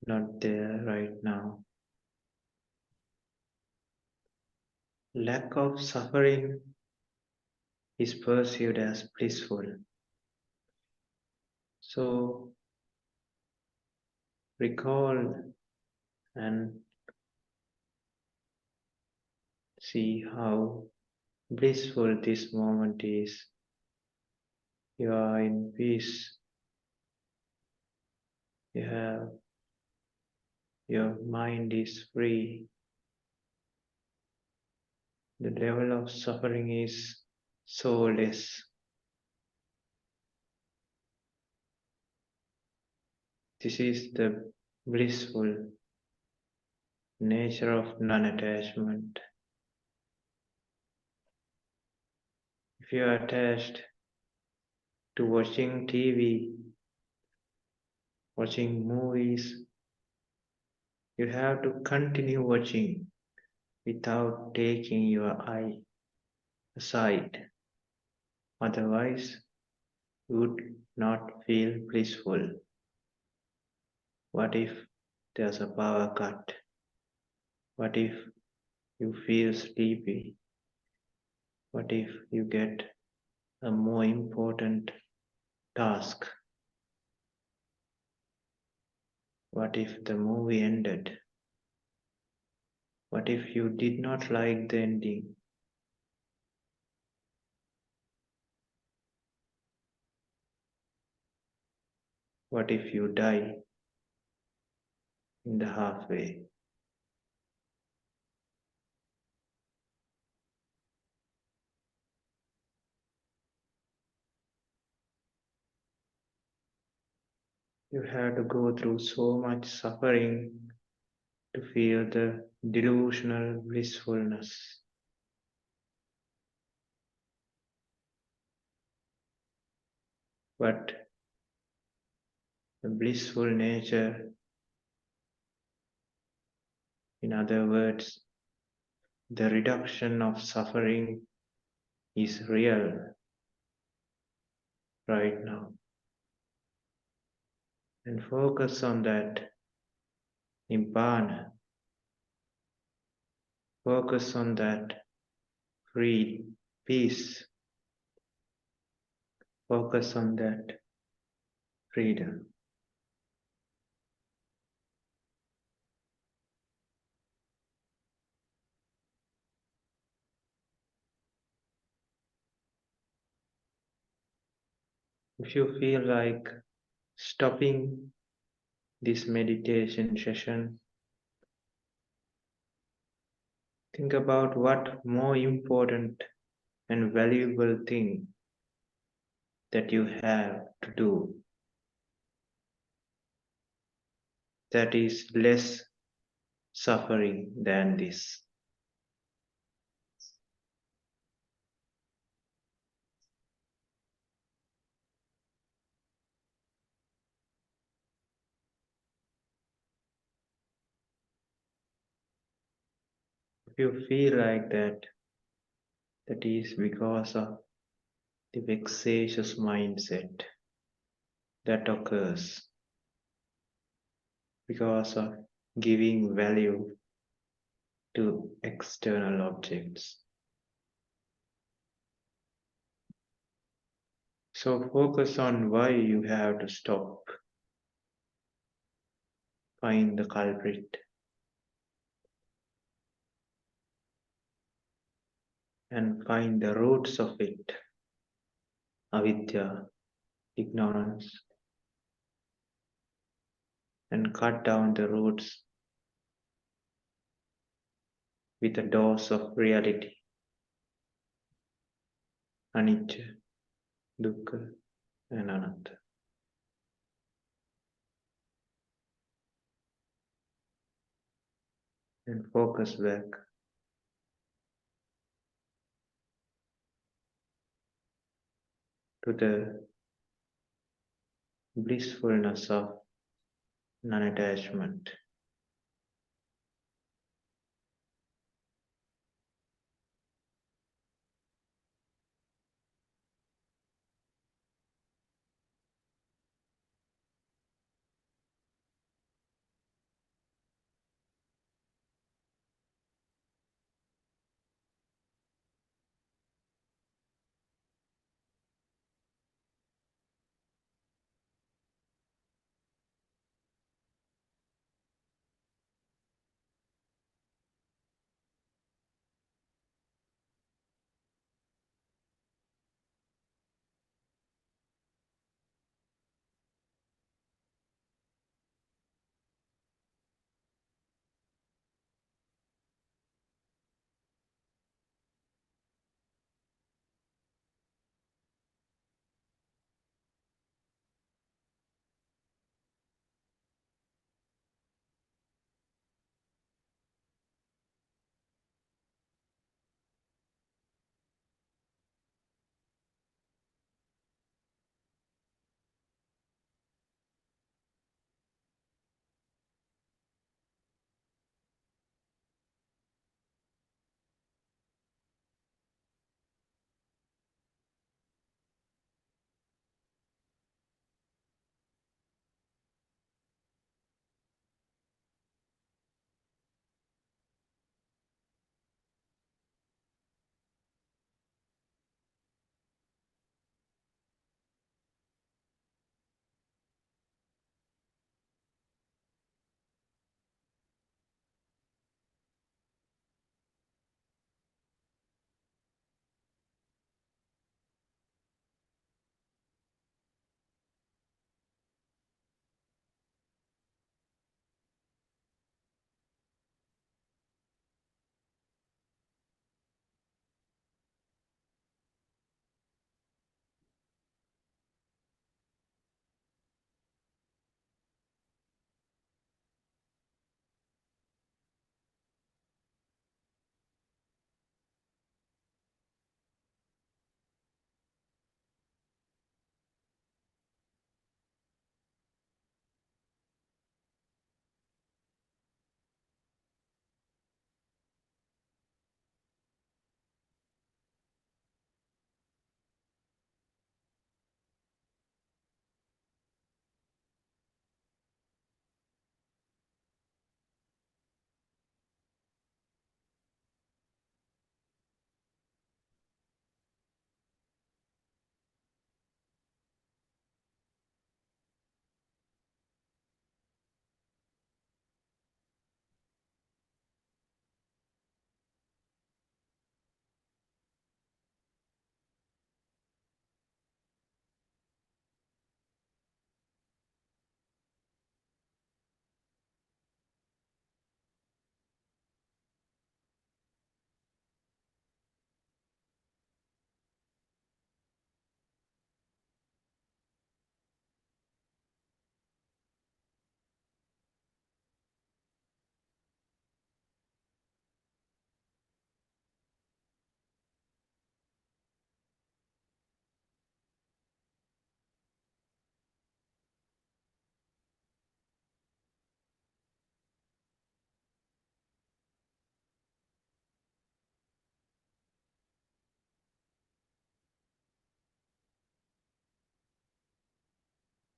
not there right now. Lack of suffering is perceived as blissful. So recall and see how blissful this moment is. You are in peace. Your mind is free. The level of suffering is so less. This is the blissful nature of non-attachment. If you are attached to watching TV, watching movies, you have to continue watching without taking your eye aside. Otherwise, you would not feel blissful. What if there's a power cut? What if you feel sleepy? What if you get a more important task? What if the movie ended? What if you did not like the ending? What if you die in the halfway? You have to go through so much suffering to feel the delusional blissfulness. But the blissful nature, in other words, the reduction of suffering is real right now. And focus on that nibbana. Focus on that free peace. Focus on that freedom. If you feel like stopping this meditation session, think about what more important and valuable thing that you have to do that is less suffering than this. If you feel like that, that is because of the vexatious mindset that occurs because of giving value to external objects. So focus on why you have to stop. Find the culprit and find the roots of it. Avidya, ignorance, and cut down the roots with a dose of reality. Anicca, dukkha, and anatta. And focus back to the blissfulness of non-attachment.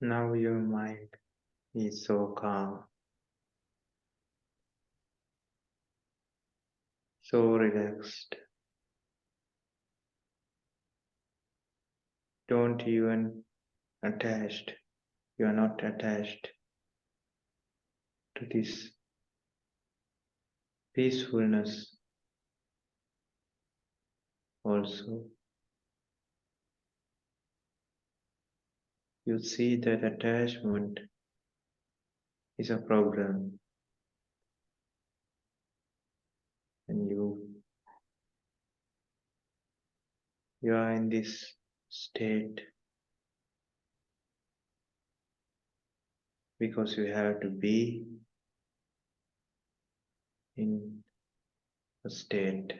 Now your mind is so calm, so relaxed. Don't even attached. You are not attached to this peacefulness also. You see that attachment is a problem, and you are in this state because you have to be in a state,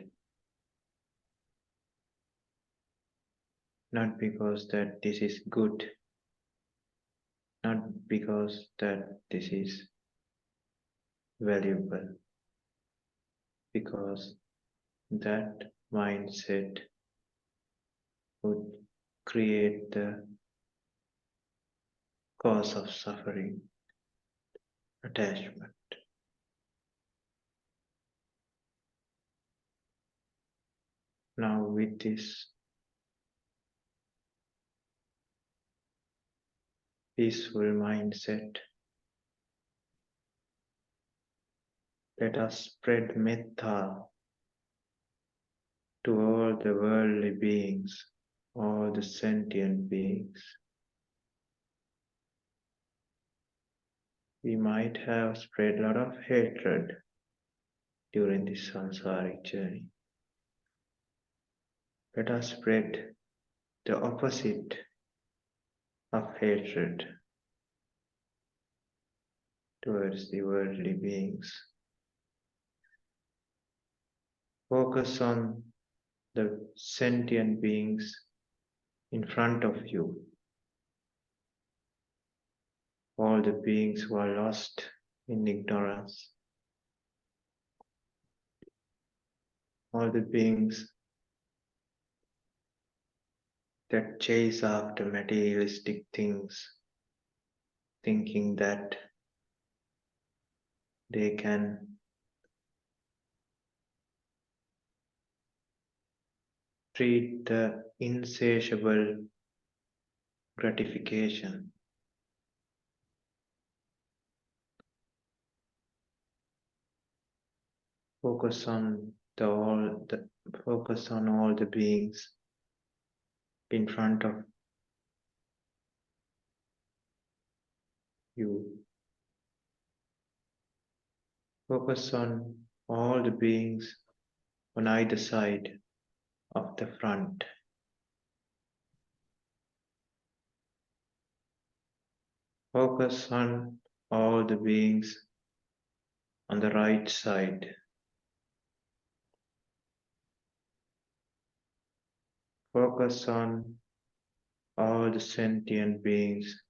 not because that this is good, not because that this is valuable, because that mindset would create the cause of suffering, attachment. Now with this peaceful mindset, let us spread metta to all the worldly beings, all the sentient beings. We might have spread a lot of hatred during this samsaric journey. Let us spread the opposite of hatred towards the worldly beings. Focus on the sentient beings in front of you, all the beings who are lost in ignorance, all the beings that chase after materialistic things, thinking that they can treat the insatiable gratification. Focus on all the beings in front of you. Focus on all the beings on either side of the front. Focus on all the beings on the right side. Focus on all the sentient beings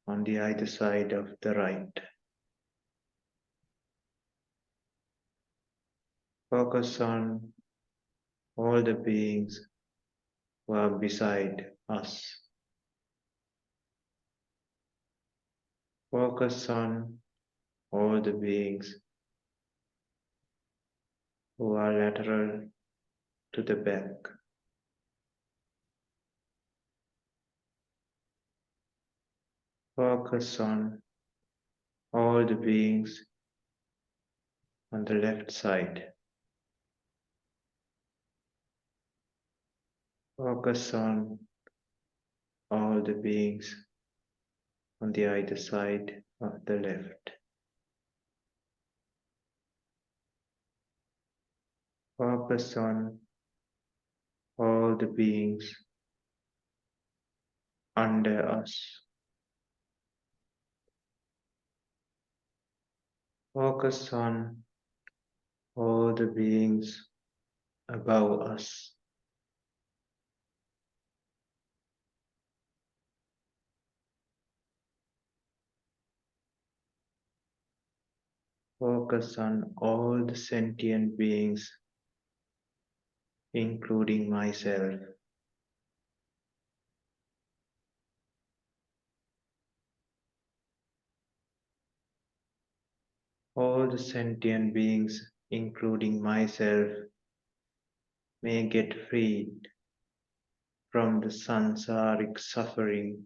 on the either side of the right. Focus on all the beings who are beside us. Focus on all the beings who are lateral to the back. Focus on all the beings on the left side. Focus on all the beings on the either side of the left. Focus on all the beings under us. Focus on all the beings above us. Focus on all the sentient beings, including myself. All the sentient beings, including myself, may get freed from the samsaric suffering,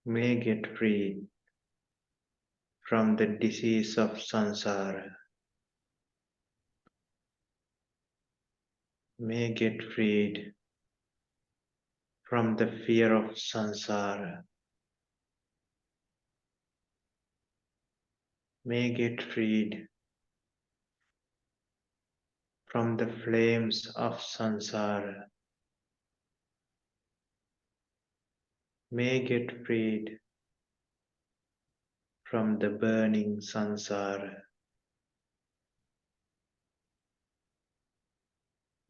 may get freed from the disease of samsara, may get freed from the fear of samsara, may get freed from the flames of samsara, may get freed from the burning samsara,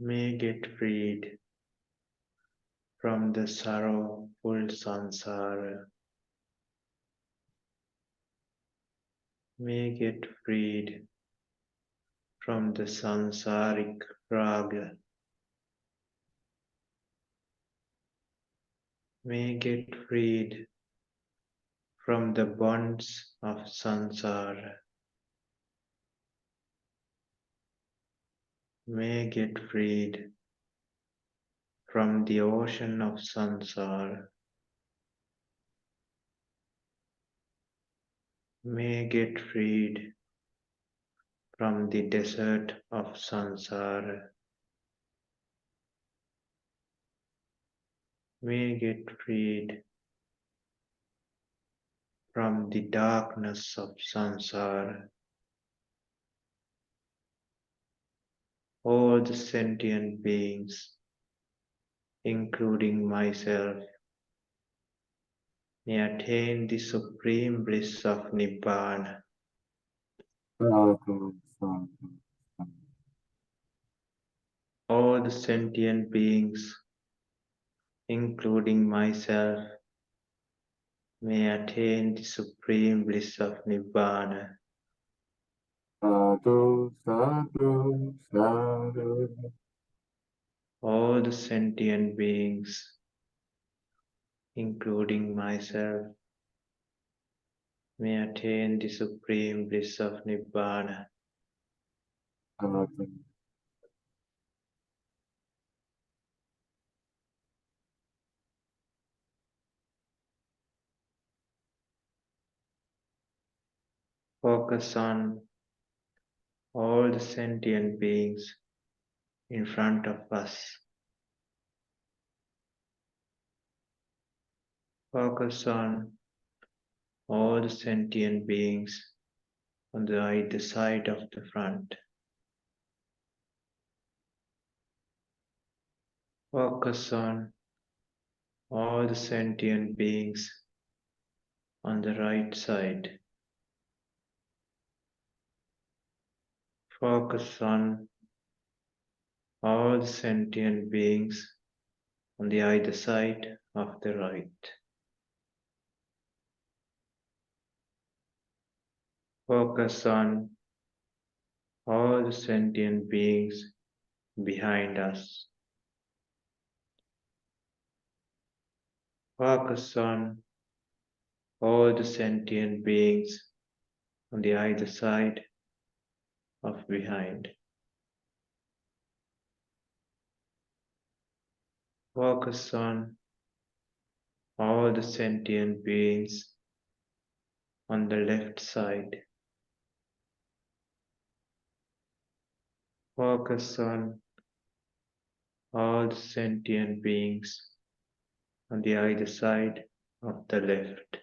may get freed from the sorrowful samsara, may get freed from the samsaric raga, may get freed from the bonds of samsara, may get freed from the ocean of samsara, may get freed from the desert of samsara, may get freed from the darkness of samsara. All the sentient beings, including myself, may attain the supreme bliss of Nibbana. Sadhu, sadhu, sadhu. All the sentient beings, including myself, may attain the supreme bliss of Nibbana. Sadhu, sadhu, sadhu. All the sentient beings, including myself, may attain the supreme bliss of Nibbana. Sadhu. Focus on all the sentient beings in front of us. Focus on all the sentient beings on the either side of the front. Focus on all the sentient beings on the right side. Focus on all the sentient beings on the either side of the right. Focus on all the sentient beings behind us. Focus on all the sentient beings on the either side of behind. Focus on all the sentient beings on the left side. Focus on all the sentient beings on the either side of the left.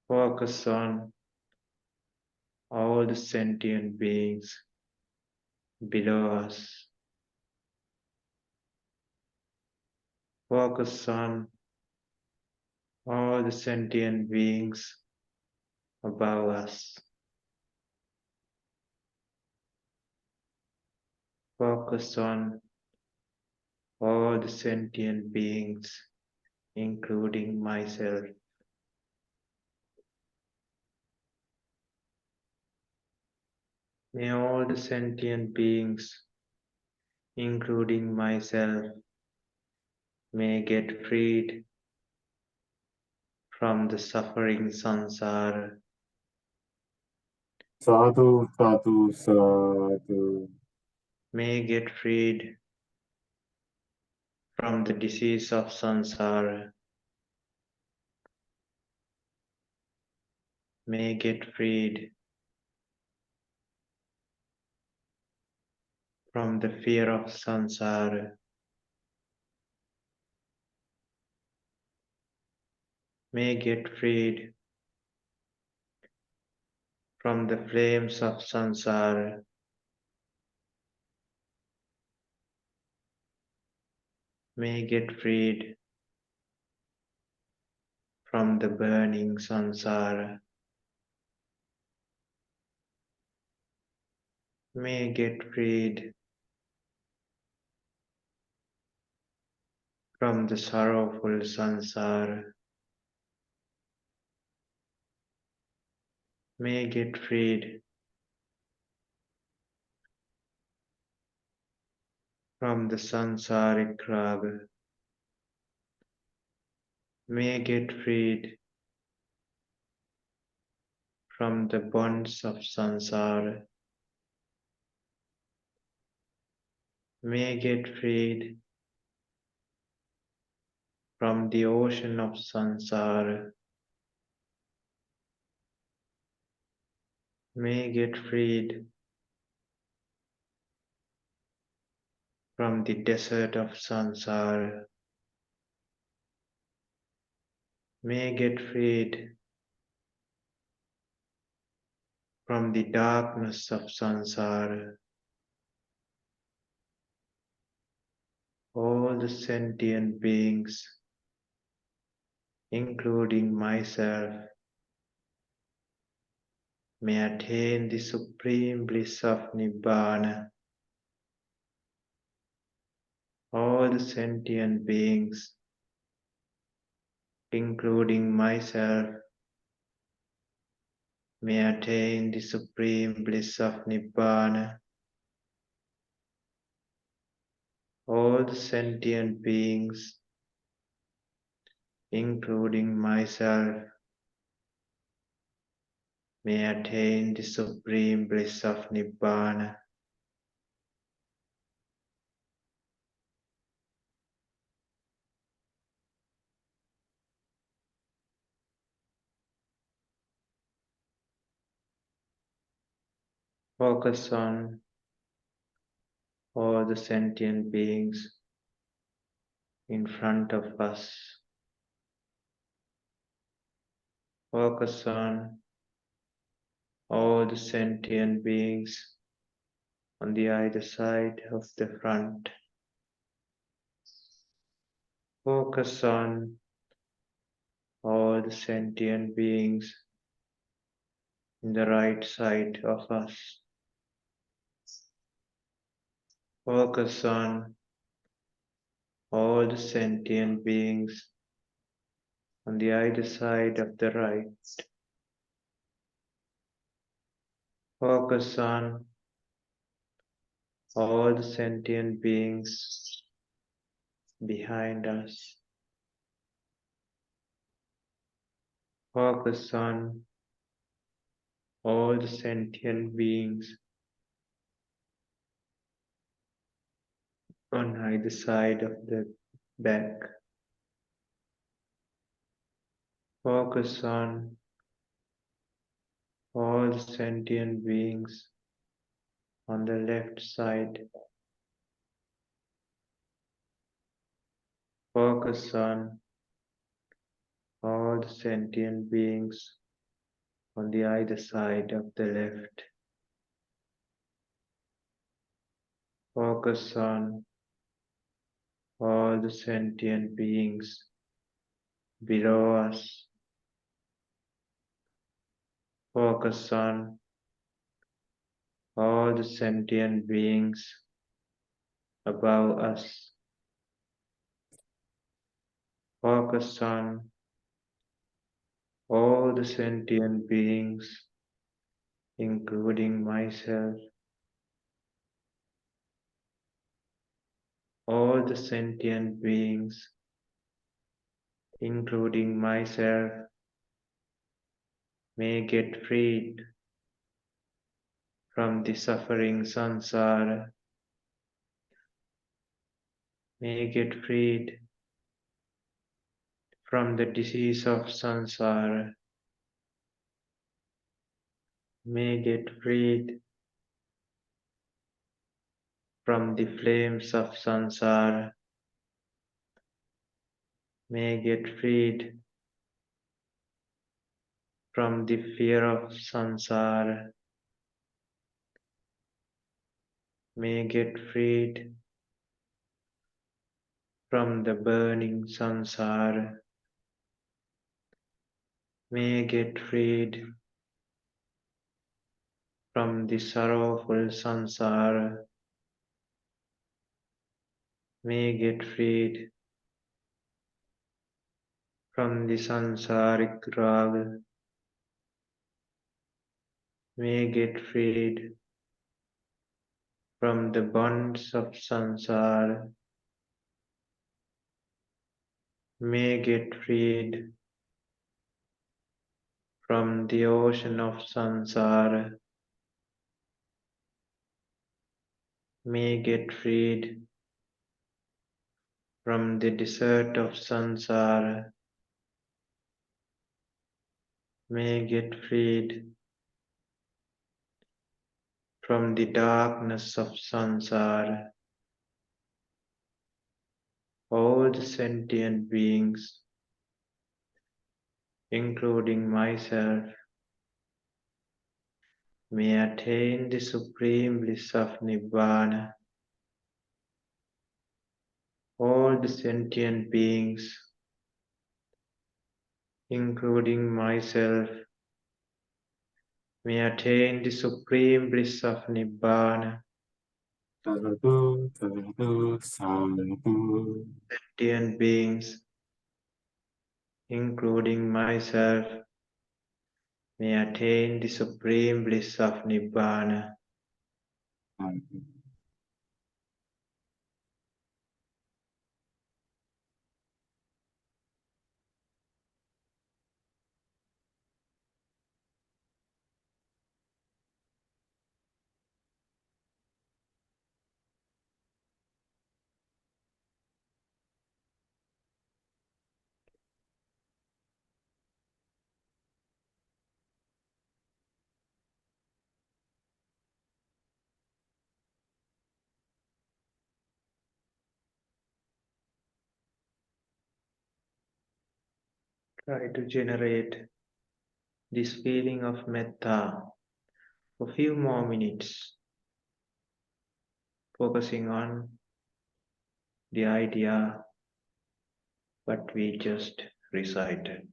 Focus on all the sentient beings below us. Focus on all the sentient beings above us. Focus on all the sentient beings, including myself. May all the sentient beings, including myself, may get freed from the suffering sansara. Sadhu, sadhu, sadhu. May get freed from the disease of sansara. May get freed from the fear of sansara. May get freed from the flames of sansara. May get freed from the burning sansara. May get freed from the sorrowful sansara. May get freed from the sansaric raga. May get freed from the bonds of sansara. May get freed from the ocean of sansara. May get freed from the desert of sansara. May get freed from the darkness of sansara. All the sentient beings, including myself, may attain the supreme bliss of Nibbana. All the sentient beings, including myself, may attain the supreme bliss of Nibbana. All the sentient beings, including myself, may attain the supreme bliss of Nibbana. Focus on all the sentient beings in front of us. Focus on all the sentient beings on the either side of the front. Focus on all the sentient beings in the right side of us. Focus on all the sentient beings on the either side of the right. Focus on all the sentient beings behind us. Focus on all the sentient beings on either side of the back. Focus on all the sentient beings on the left side. Focus on all the sentient beings on the either side of the left. Focus on all the sentient beings below us. Focus on all the sentient beings above us. Focus on all the sentient beings, including myself. All the sentient beings, including myself, may get freed from the suffering samsara, may get freed from the disease of samsara, may get freed from the flames of samsara, may get freed from the fear of samsara, may get freed from the burning samsara, may get freed from the sorrowful samsara, may get freed from the sansaric raga, may get freed from the bonds of samsara, may get freed from the ocean of samsara, may get freed from the desert of samsara, may get freed from the darkness of samsara. All the sentient beings, including myself, may attain the supreme bliss of Nibbana. All the sentient beings, including myself, may attain the supreme bliss of Nibbana. Sadhu, sadhu, sadhu. Sentient beings, including myself, may attain the supreme bliss of Nibbana. Try to generate this feeling of metta for a few more minutes, focusing on the idea what we just recited.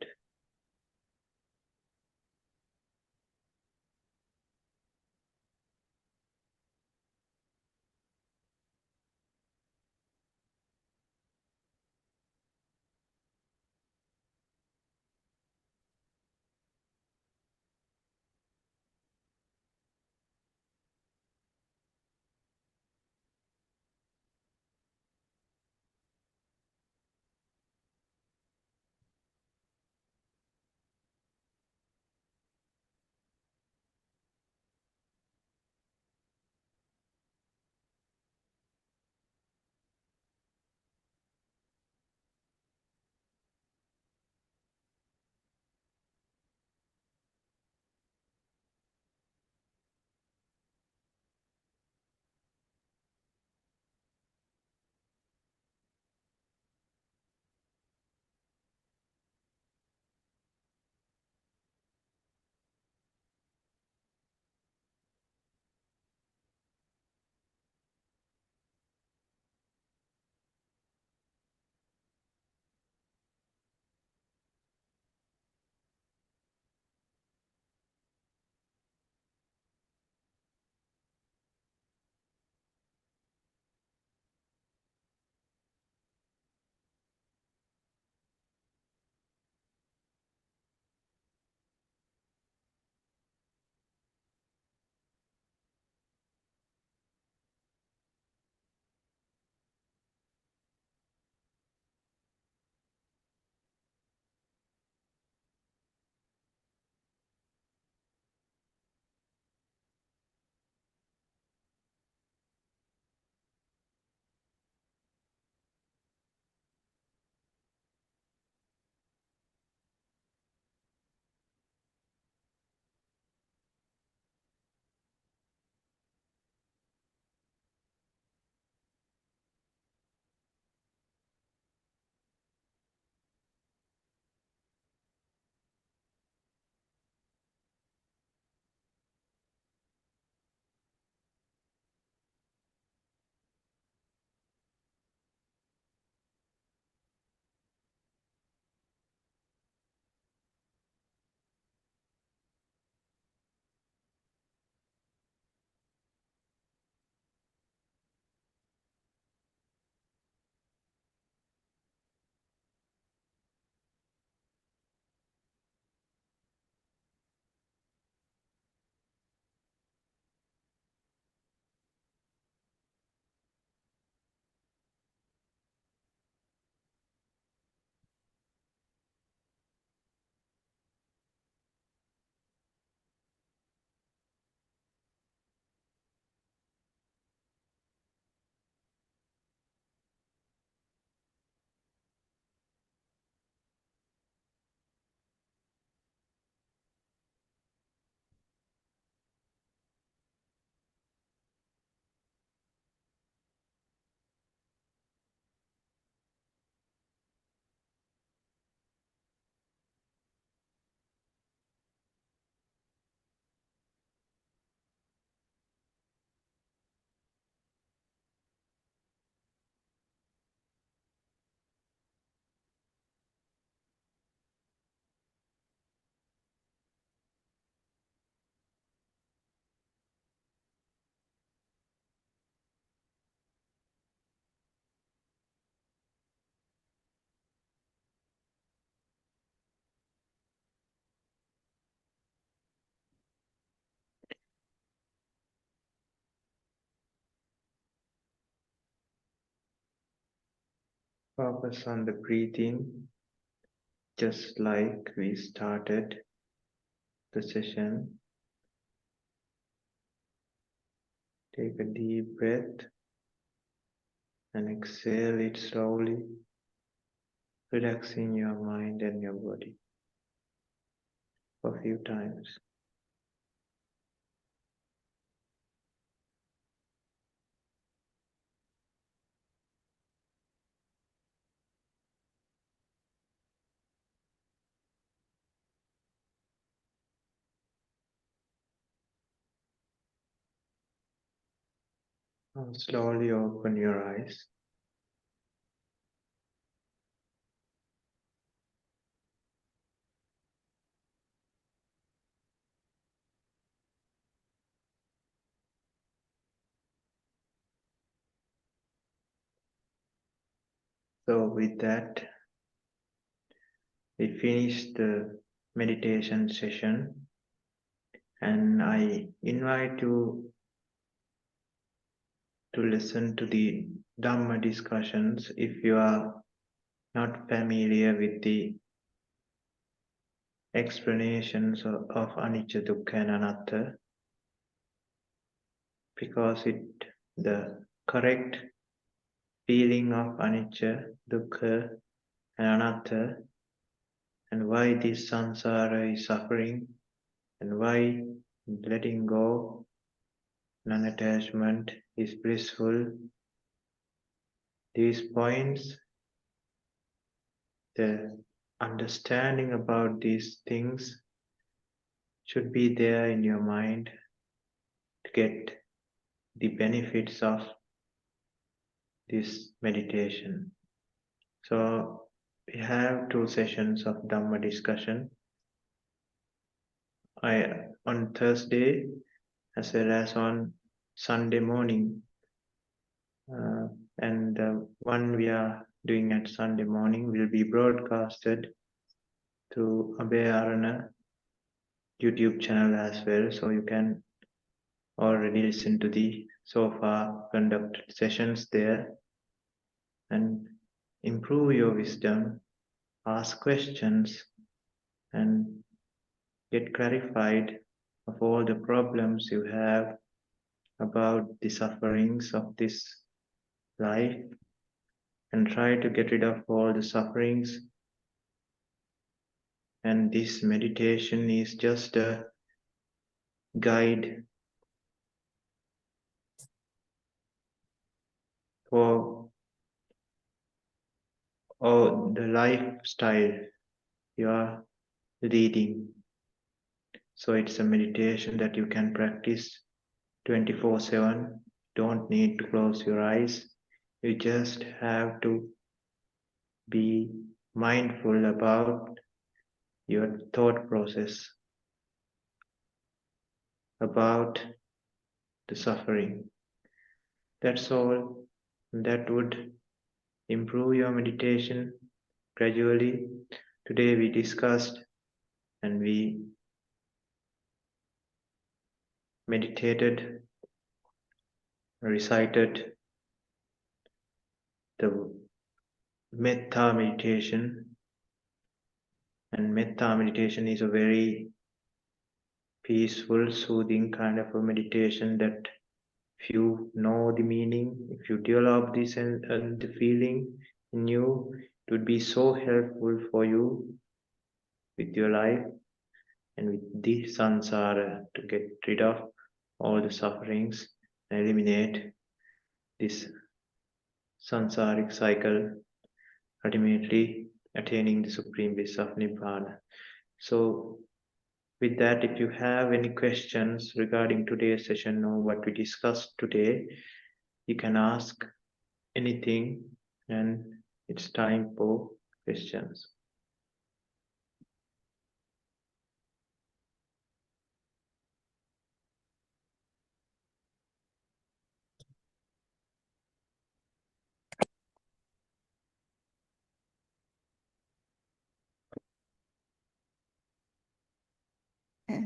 Focus on the breathing, just like we started the session. Take a deep breath and exhale it slowly, relaxing your mind and your body for a few times. Now slowly open your eyes. So with that, we finished the meditation session, and I invite you to listen to the Dhamma discussions if you are not familiar with the explanations of Anicca, Dukkha and Anatta, because the correct feeling of Anicca, Dukkha and Anatta, and why this samsara is suffering, and why letting go, non-attachment is blissful. These points, the understanding about these things should be there in your mind to get the benefits of this meditation. So we have 2 sessions of Dhamma discussion. On Thursday as well as on Sunday morning. And the one we are doing at Sunday morning will be broadcasted through Arana YouTube channel as well. So you can already listen to the so far conducted sessions there and improve your wisdom, ask questions and get clarified of all the problems you have about the sufferings of this life, and try to get rid of all the sufferings. And this meditation is just a guide for the lifestyle you are leading. So it's a meditation that you can practice 24/7. Don't need to close your eyes. You just have to be mindful about your thought process about the suffering. That's all. That would improve your meditation gradually. Today we discussed and we meditated, recited the metta meditation. And metta meditation is a very peaceful, soothing kind of a meditation that if you know the meaning, if you develop this and the feeling in you, it would be so helpful for you with your life and with the samsara to get rid of all the sufferings and eliminate this samsaric cycle, ultimately attaining the supreme bliss of Nibbana. So with that, if you have any questions regarding today's session or what we discussed today, you can ask anything, and it's time for questions.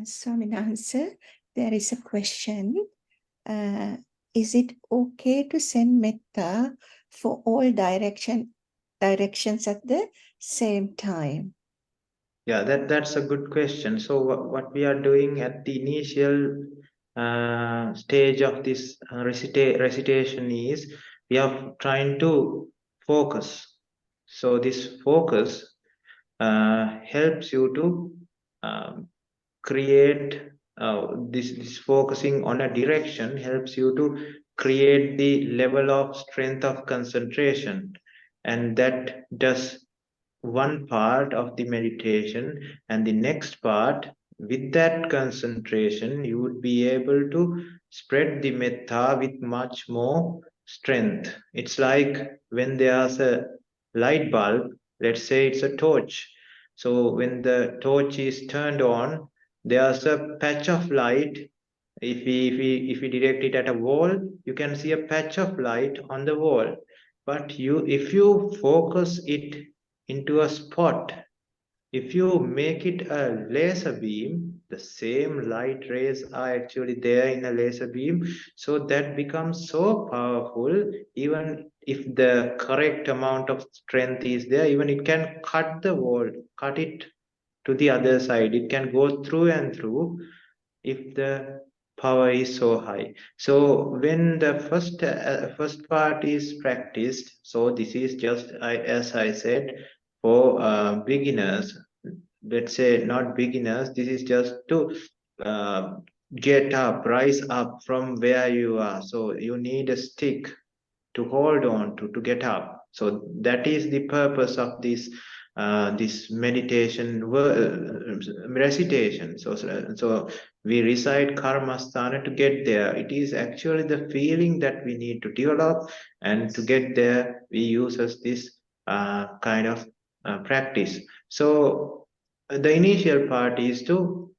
Swaminathan, there is a question. Is it okay to send metta for all direction directions at the same time? Yeah, that's a good question. So what we are doing at the initial stage of this recitation is we are trying to focus. So this focus helps you to create this focusing on a direction helps you to create the level of strength of concentration, and that does one part of the meditation. And the next part, with that concentration you would be able to spread the metta with much more strength. It's like when there's a light bulb, let's say it's a torch. So when the torch is turned on, there's a patch of light. If we direct it at a wall, you can see a patch of light on the wall. But if you focus it into a spot, if you make it a laser beam, the same light rays are actually there in a laser beam. So that becomes so powerful, even if the correct amount of strength is there, even it can cut the wall, cut it to the other side. It can go through and through if the power is so high. So when the first part is practiced, so this is just as I said, for beginners. Let's say not beginners, this is just to uh, get up, rise up from where you are. So you need a stick to hold on to get up. So that is the purpose of this meditation recitation. So we recite karmasthana to get there. It is actually the feeling that we need to develop, and to get there we use this kind of practice. So the initial part is to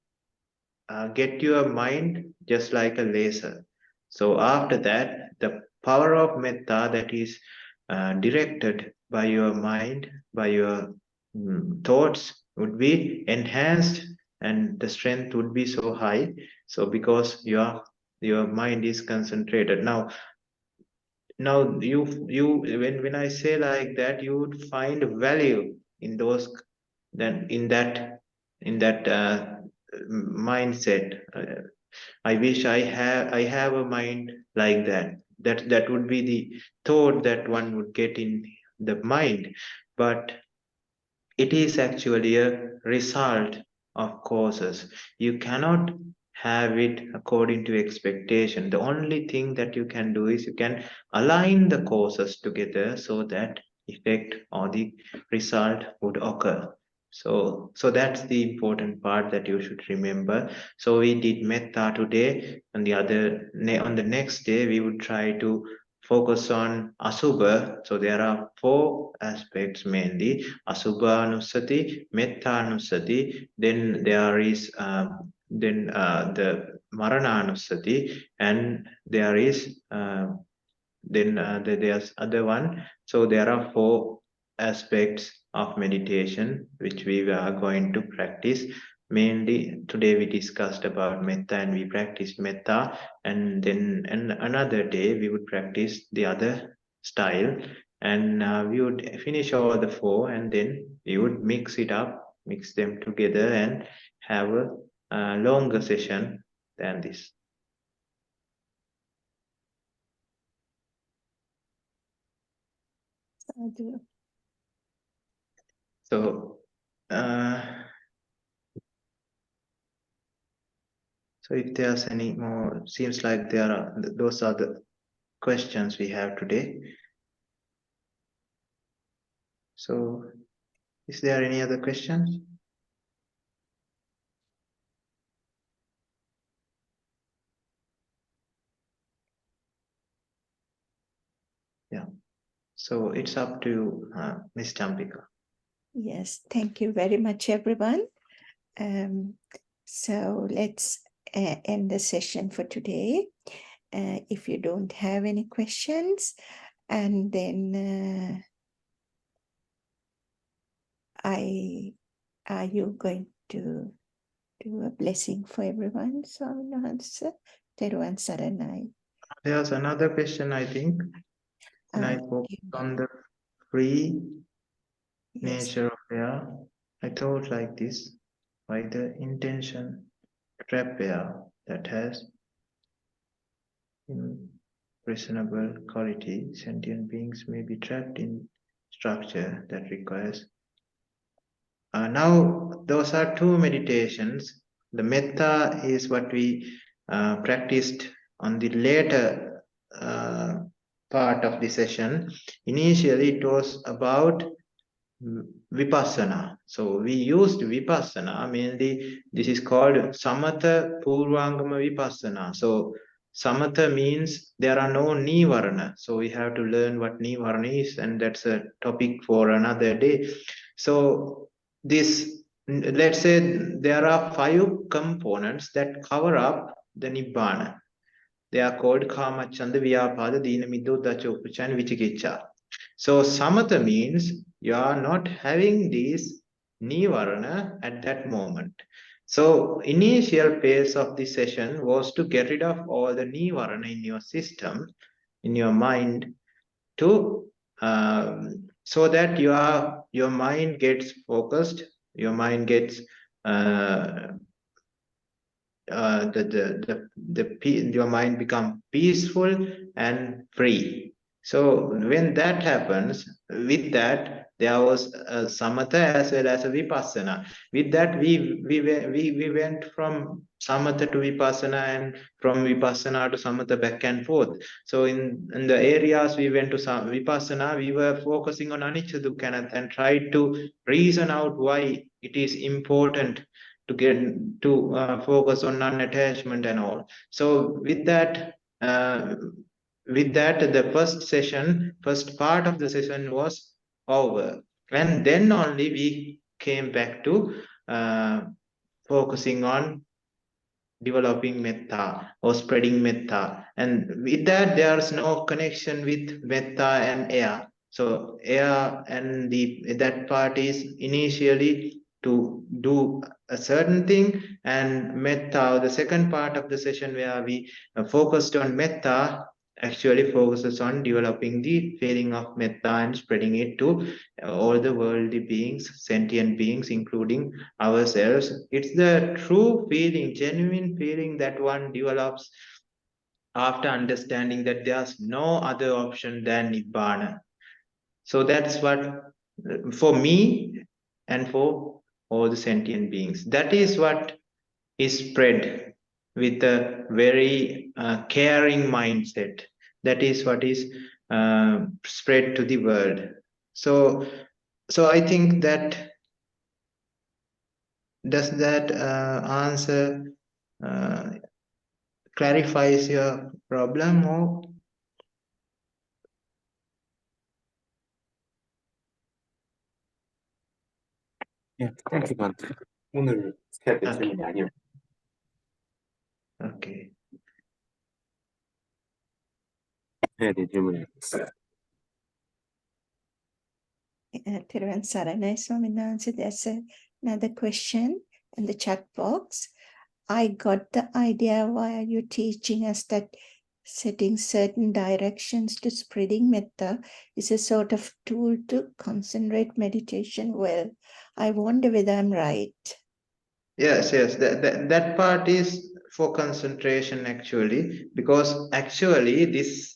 get your mind just like a laser. So after that, the power of metta that is directed by your mind, by your thoughts, would be enhanced, and the strength would be so high. So because your mind is concentrated. Now you when I say like that, you would find value in those, then in that mindset. I wish I have a mind like that. That would be the thought that one would get in the mind. But it is actually a result of causes. You cannot have it according to expectation. The only thing that you can do is you can align the causes together so that effect or the result would occur. So that's the important part that you should remember. So we did metta today, and on the next day we would try to focus on asubha. So there are 4 aspects mainly: asubha-nusati, metta-nusati, then there is the marana-nusati, and there is there's other one. So there are 4 aspects of meditation which we are going to practice. Mainly today we discussed about metta, and we practiced metta, and then another day we would practice the other style, and we would finish all the 4, and then we would mix them together, and have a longer session than this. So so if there's any more, seems like those are the questions we have today. So is there any other questions? Yeah. So it's up to Ms. Champika. Yes, thank you very much, everyone. So let's end the session for today. If you don't have any questions, and then are you going to do a blessing for everyone? So, Teruvan Saranai. There's another question, I think. Can I focus on the free nature of air. I thought like this, by the intention, trap air that has reasonable quality, sentient beings may be trapped in structure that requires. Now, those are two meditations. The metta is what we practiced on the later part of the session. Initially, it was about vipassana. So we used vipassana, mainly this is called samatha purvangama vipassana. So samatha means there are no nivarana. So we have to learn what nivarana is, and that's a topic for another day. So this, let's say there are 5 components that cover up the nibbana. They are called kama, chanda, vyapada, dina, middha, uddhacca, upacha, and vicikiccha. So samatha means you are not having these nivarana at that moment. So initial phase of the session was to get rid of all the nivarana in your system, in your mind, to so that your mind gets focused, your mind gets your mind become peaceful and free. So when that happens, with that there was a samatha as well as a vipassana. With that we went from samatha to vipassana, and from vipassana to samatha, back and forth. So in the areas we went to vipassana, we were focusing on anicca, dukkha, anatta, and tried to reason out why it is important to get to focus on non-attachment and all. So with that the first part of the session was over, and then only we came back to focusing on developing metta or spreading metta. And with that, there's no connection with metta and air. So air and that part is initially to do a certain thing, and metta, the second part of the session where we focused on metta, actually focuses on developing the feeling of metta and spreading it to all the worldly beings, sentient beings, including ourselves. It's the true feeling, genuine feeling that one develops after understanding that there's no other option than Nibbana. So that's what, for me and for all the sentient beings, that is what is spread with a very caring mindset. That is what is spread to the world. So I think that, does that answer clarifies your problem or? Yeah, thank you, Bante. 오늘 해야 될 질문이 아니에요. Okay. 해야 될 질문이 아니었어요. Thiruvan Saranai Swaminathan, there's another question in the chat box. I got the idea why you're teaching us that setting certain directions to spreading metta is a sort of tool to concentrate meditation well. I wonder whether I'm right. Yes, that part is for concentration actually, because actually this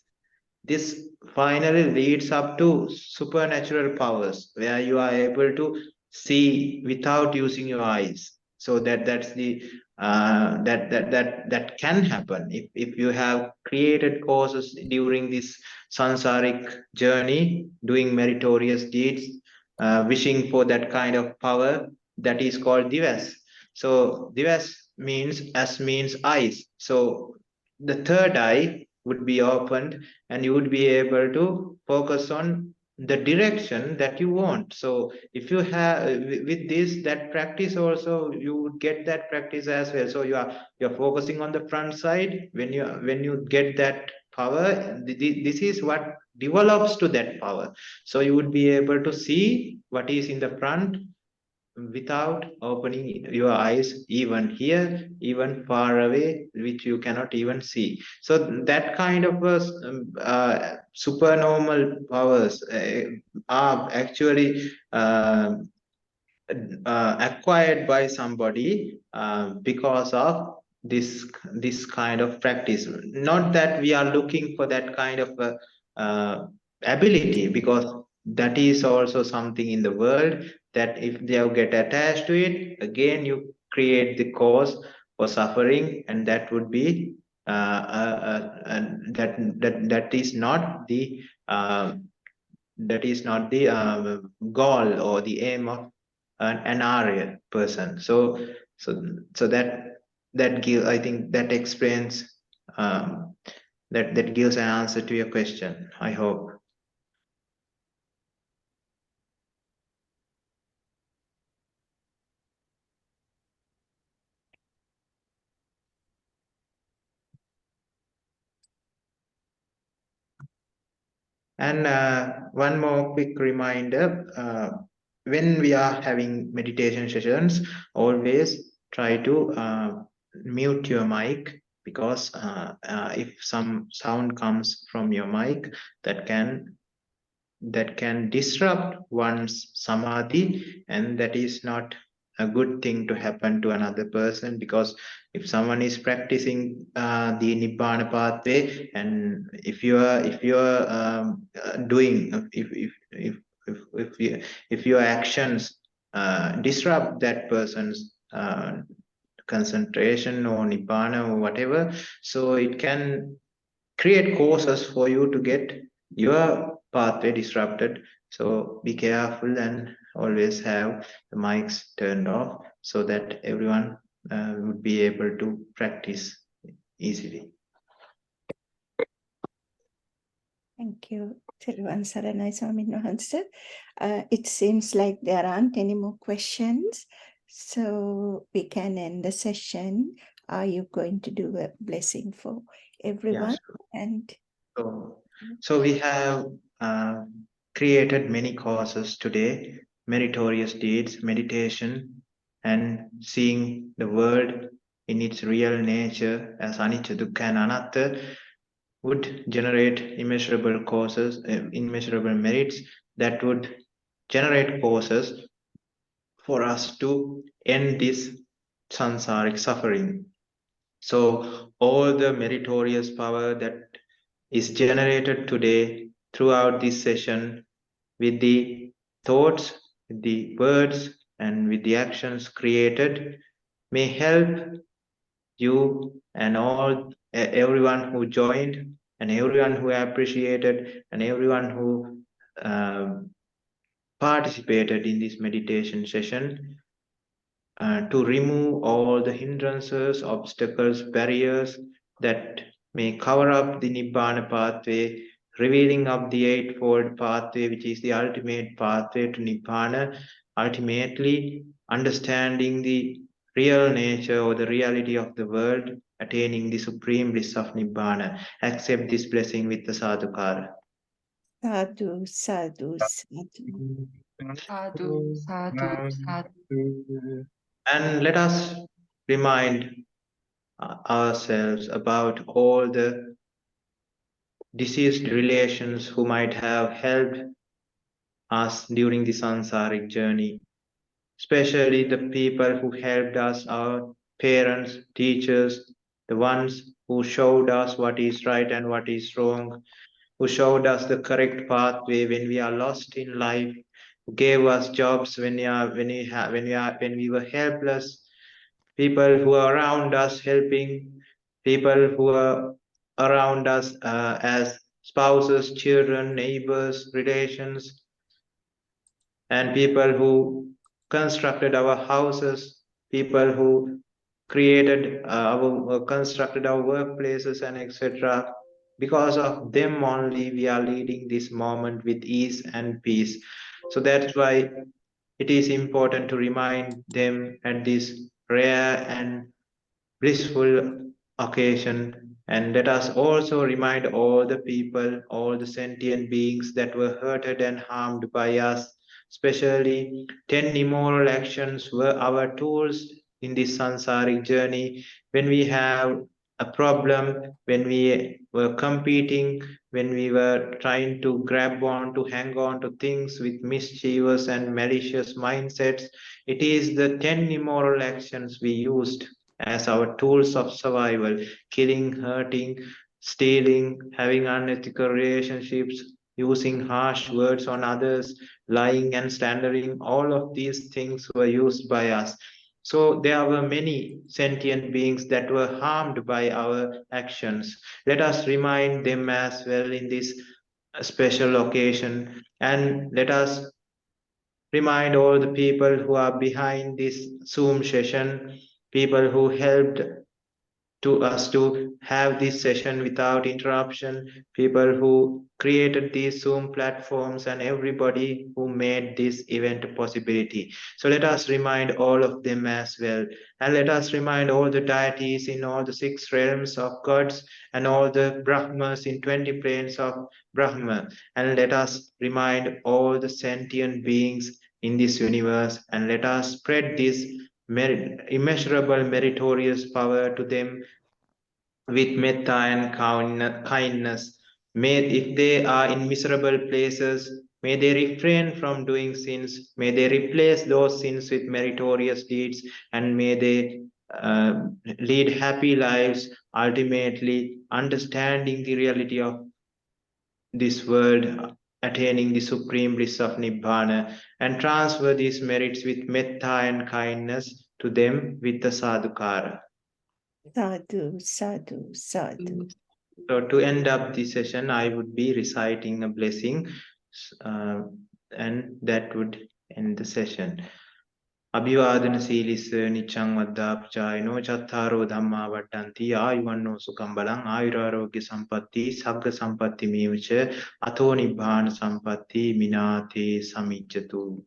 finally leads up to supernatural powers where you are able to see without using your eyes. So that's the that can happen if you have created causes during this sansaric journey, doing meritorious deeds, wishing for that kind of power. That is called divas. So divas means eyes. So the third eye would be opened, and you would be able to focus on the direction that you want. So if you have with this, that practice also, you would get that practice as well. So you're focusing on the front side. When you get that power, this is what develops to that power. So you would be able to see what is in the front, without opening your eyes, even here, even far away, which you cannot even see. So that kind of supernormal powers are actually acquired by somebody because of this kind of practice. Not that we are looking for that kind of ability, because that is also something in the world that if they get attached to it, again you create the cause for suffering, and that would be that is not the goal or the aim of an Arya person. So that give, I think that explains that gives an answer to your question, I hope. And one more quick reminder, when we are having meditation sessions, always try to mute your mic, because if some sound comes from your mic, that can disrupt one's samadhi, and that is not a good thing to happen to another person. Because if someone is practicing the nibbana pathway, and if you are doing if your actions disrupt that person's concentration or nibbana or whatever, so it can create causes for you to get your pathway disrupted. So be careful and always have the mics turned off, so that everyone would be able to practice easily. Thank you, Thiruvan Saranai Swamin Wahanse. It seems like there aren't any more questions, so we can end the session. Are you going to do a blessing for everyone? Yeah, And so we have created many causes today: meritorious deeds, meditation, and seeing the world in its real nature as anicca, dukkha, and anatta would generate immeasurable causes, immeasurable merits that would generate causes for us to end this sansaric suffering. So all the meritorious power that is generated today throughout this session, with the thoughts, with the words, and with the actions created, may help you and everyone who joined, and everyone who appreciated, and everyone who participated in this meditation session, to remove all the hindrances, obstacles, barriers that may cover up the Nibbana pathway, revealing up the eightfold pathway, which is the ultimate pathway to Nibbana, ultimately understanding the real nature or the reality of the world, attaining the supreme bliss of Nibbana. Accept this blessing with the sadhukara. sadhu, sadhu, sadhu. Sadhu, sadhu, sadhu. And let us remind ourselves about all the deceased relations who might have helped us during the sansaric journey, especially the people who helped us, our parents, teachers, the ones who showed us what is right and what is wrong, who showed us the correct pathway when we are lost in life, who gave us jobs when we were helpless, people who are around us helping, people who are around us as spouses, children, neighbors, relations, and people who constructed our houses, people who created constructed our workplaces, and etc. Because of them only we are leading this moment with ease and peace. So that's why it is important to remind them at this rare and blissful occasion. And let us also remind all the people, all the sentient beings that were hurted and harmed by us, especially 10 immoral actions were our tools in this sansaric journey. When we have a problem, when we were competing, when we were trying to grab on, to hang on to things with mischievous and malicious mindsets, it is the 10 immoral actions we used as our tools of survival: killing, hurting, stealing, having unethical relationships, using harsh words on others, lying and slandering. All of these things were used by us. So there were many sentient beings that were harmed by our actions. Let us remind them as well in this special occasion, and let us remind all the people who are behind this Zoom session, people who helped to us to have this session without interruption, people who created these Zoom platforms, and everybody who made this event a possibility. So let us remind all of them as well. And let us remind all the deities in all the 6 realms of gods and all the Brahmas in 20 planes of Brahma. And let us remind all the sentient beings in this universe, and let us spread this immeasurable meritorious power to them with metta and kindness. May, if they are in miserable places, may they refrain from doing sins. May they replace those sins with meritorious deeds, and may they lead happy lives, ultimately understanding the reality of this world, attaining the supreme bliss of Nibbana, and transfer these merits with metta and kindness to them with the sadhukara. Sadhu, sadhu, sadhu. So to end up the session, I would be reciting a blessing, and that would end the session. Abhivadana silis nichang vaddha pachayano chattaro dhamma vaddanti ayuvanno sukham balang ayurarogya sampatti sagga sampatti mevcha atho nibbana sampatti minate samijjatu.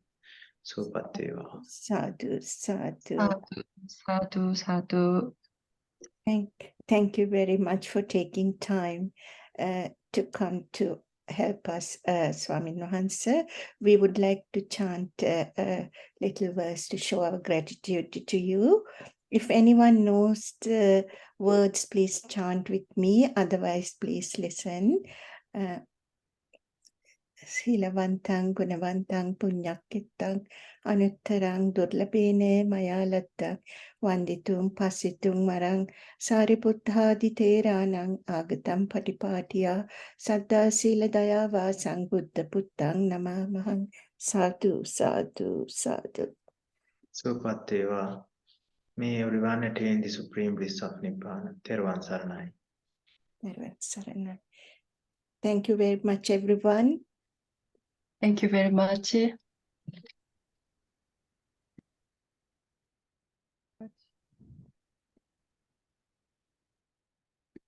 Sopateva. Sadhu, sadhu. Sadhu, sadhu. Thank you very much for taking time to come to help us, Swamin Wahanse. We would like to chant a little verse to show our gratitude to you. If anyone knows the words, please chant with me. Otherwise, please listen. Silavantang gunavantang punyakittang anuttarang durlabene mayalatta vanditum pasitum marang sariputtadi teranang agatam patipatiya saddha sila daya vasang buddha puttang namamahang. Sadhu, sadhu, sadhu. Sopateva. May everyone attain the supreme bliss of Nibbana. Theruvan Saranai. Theruvan Saranai. Thank you very much, everyone. Thank you very much.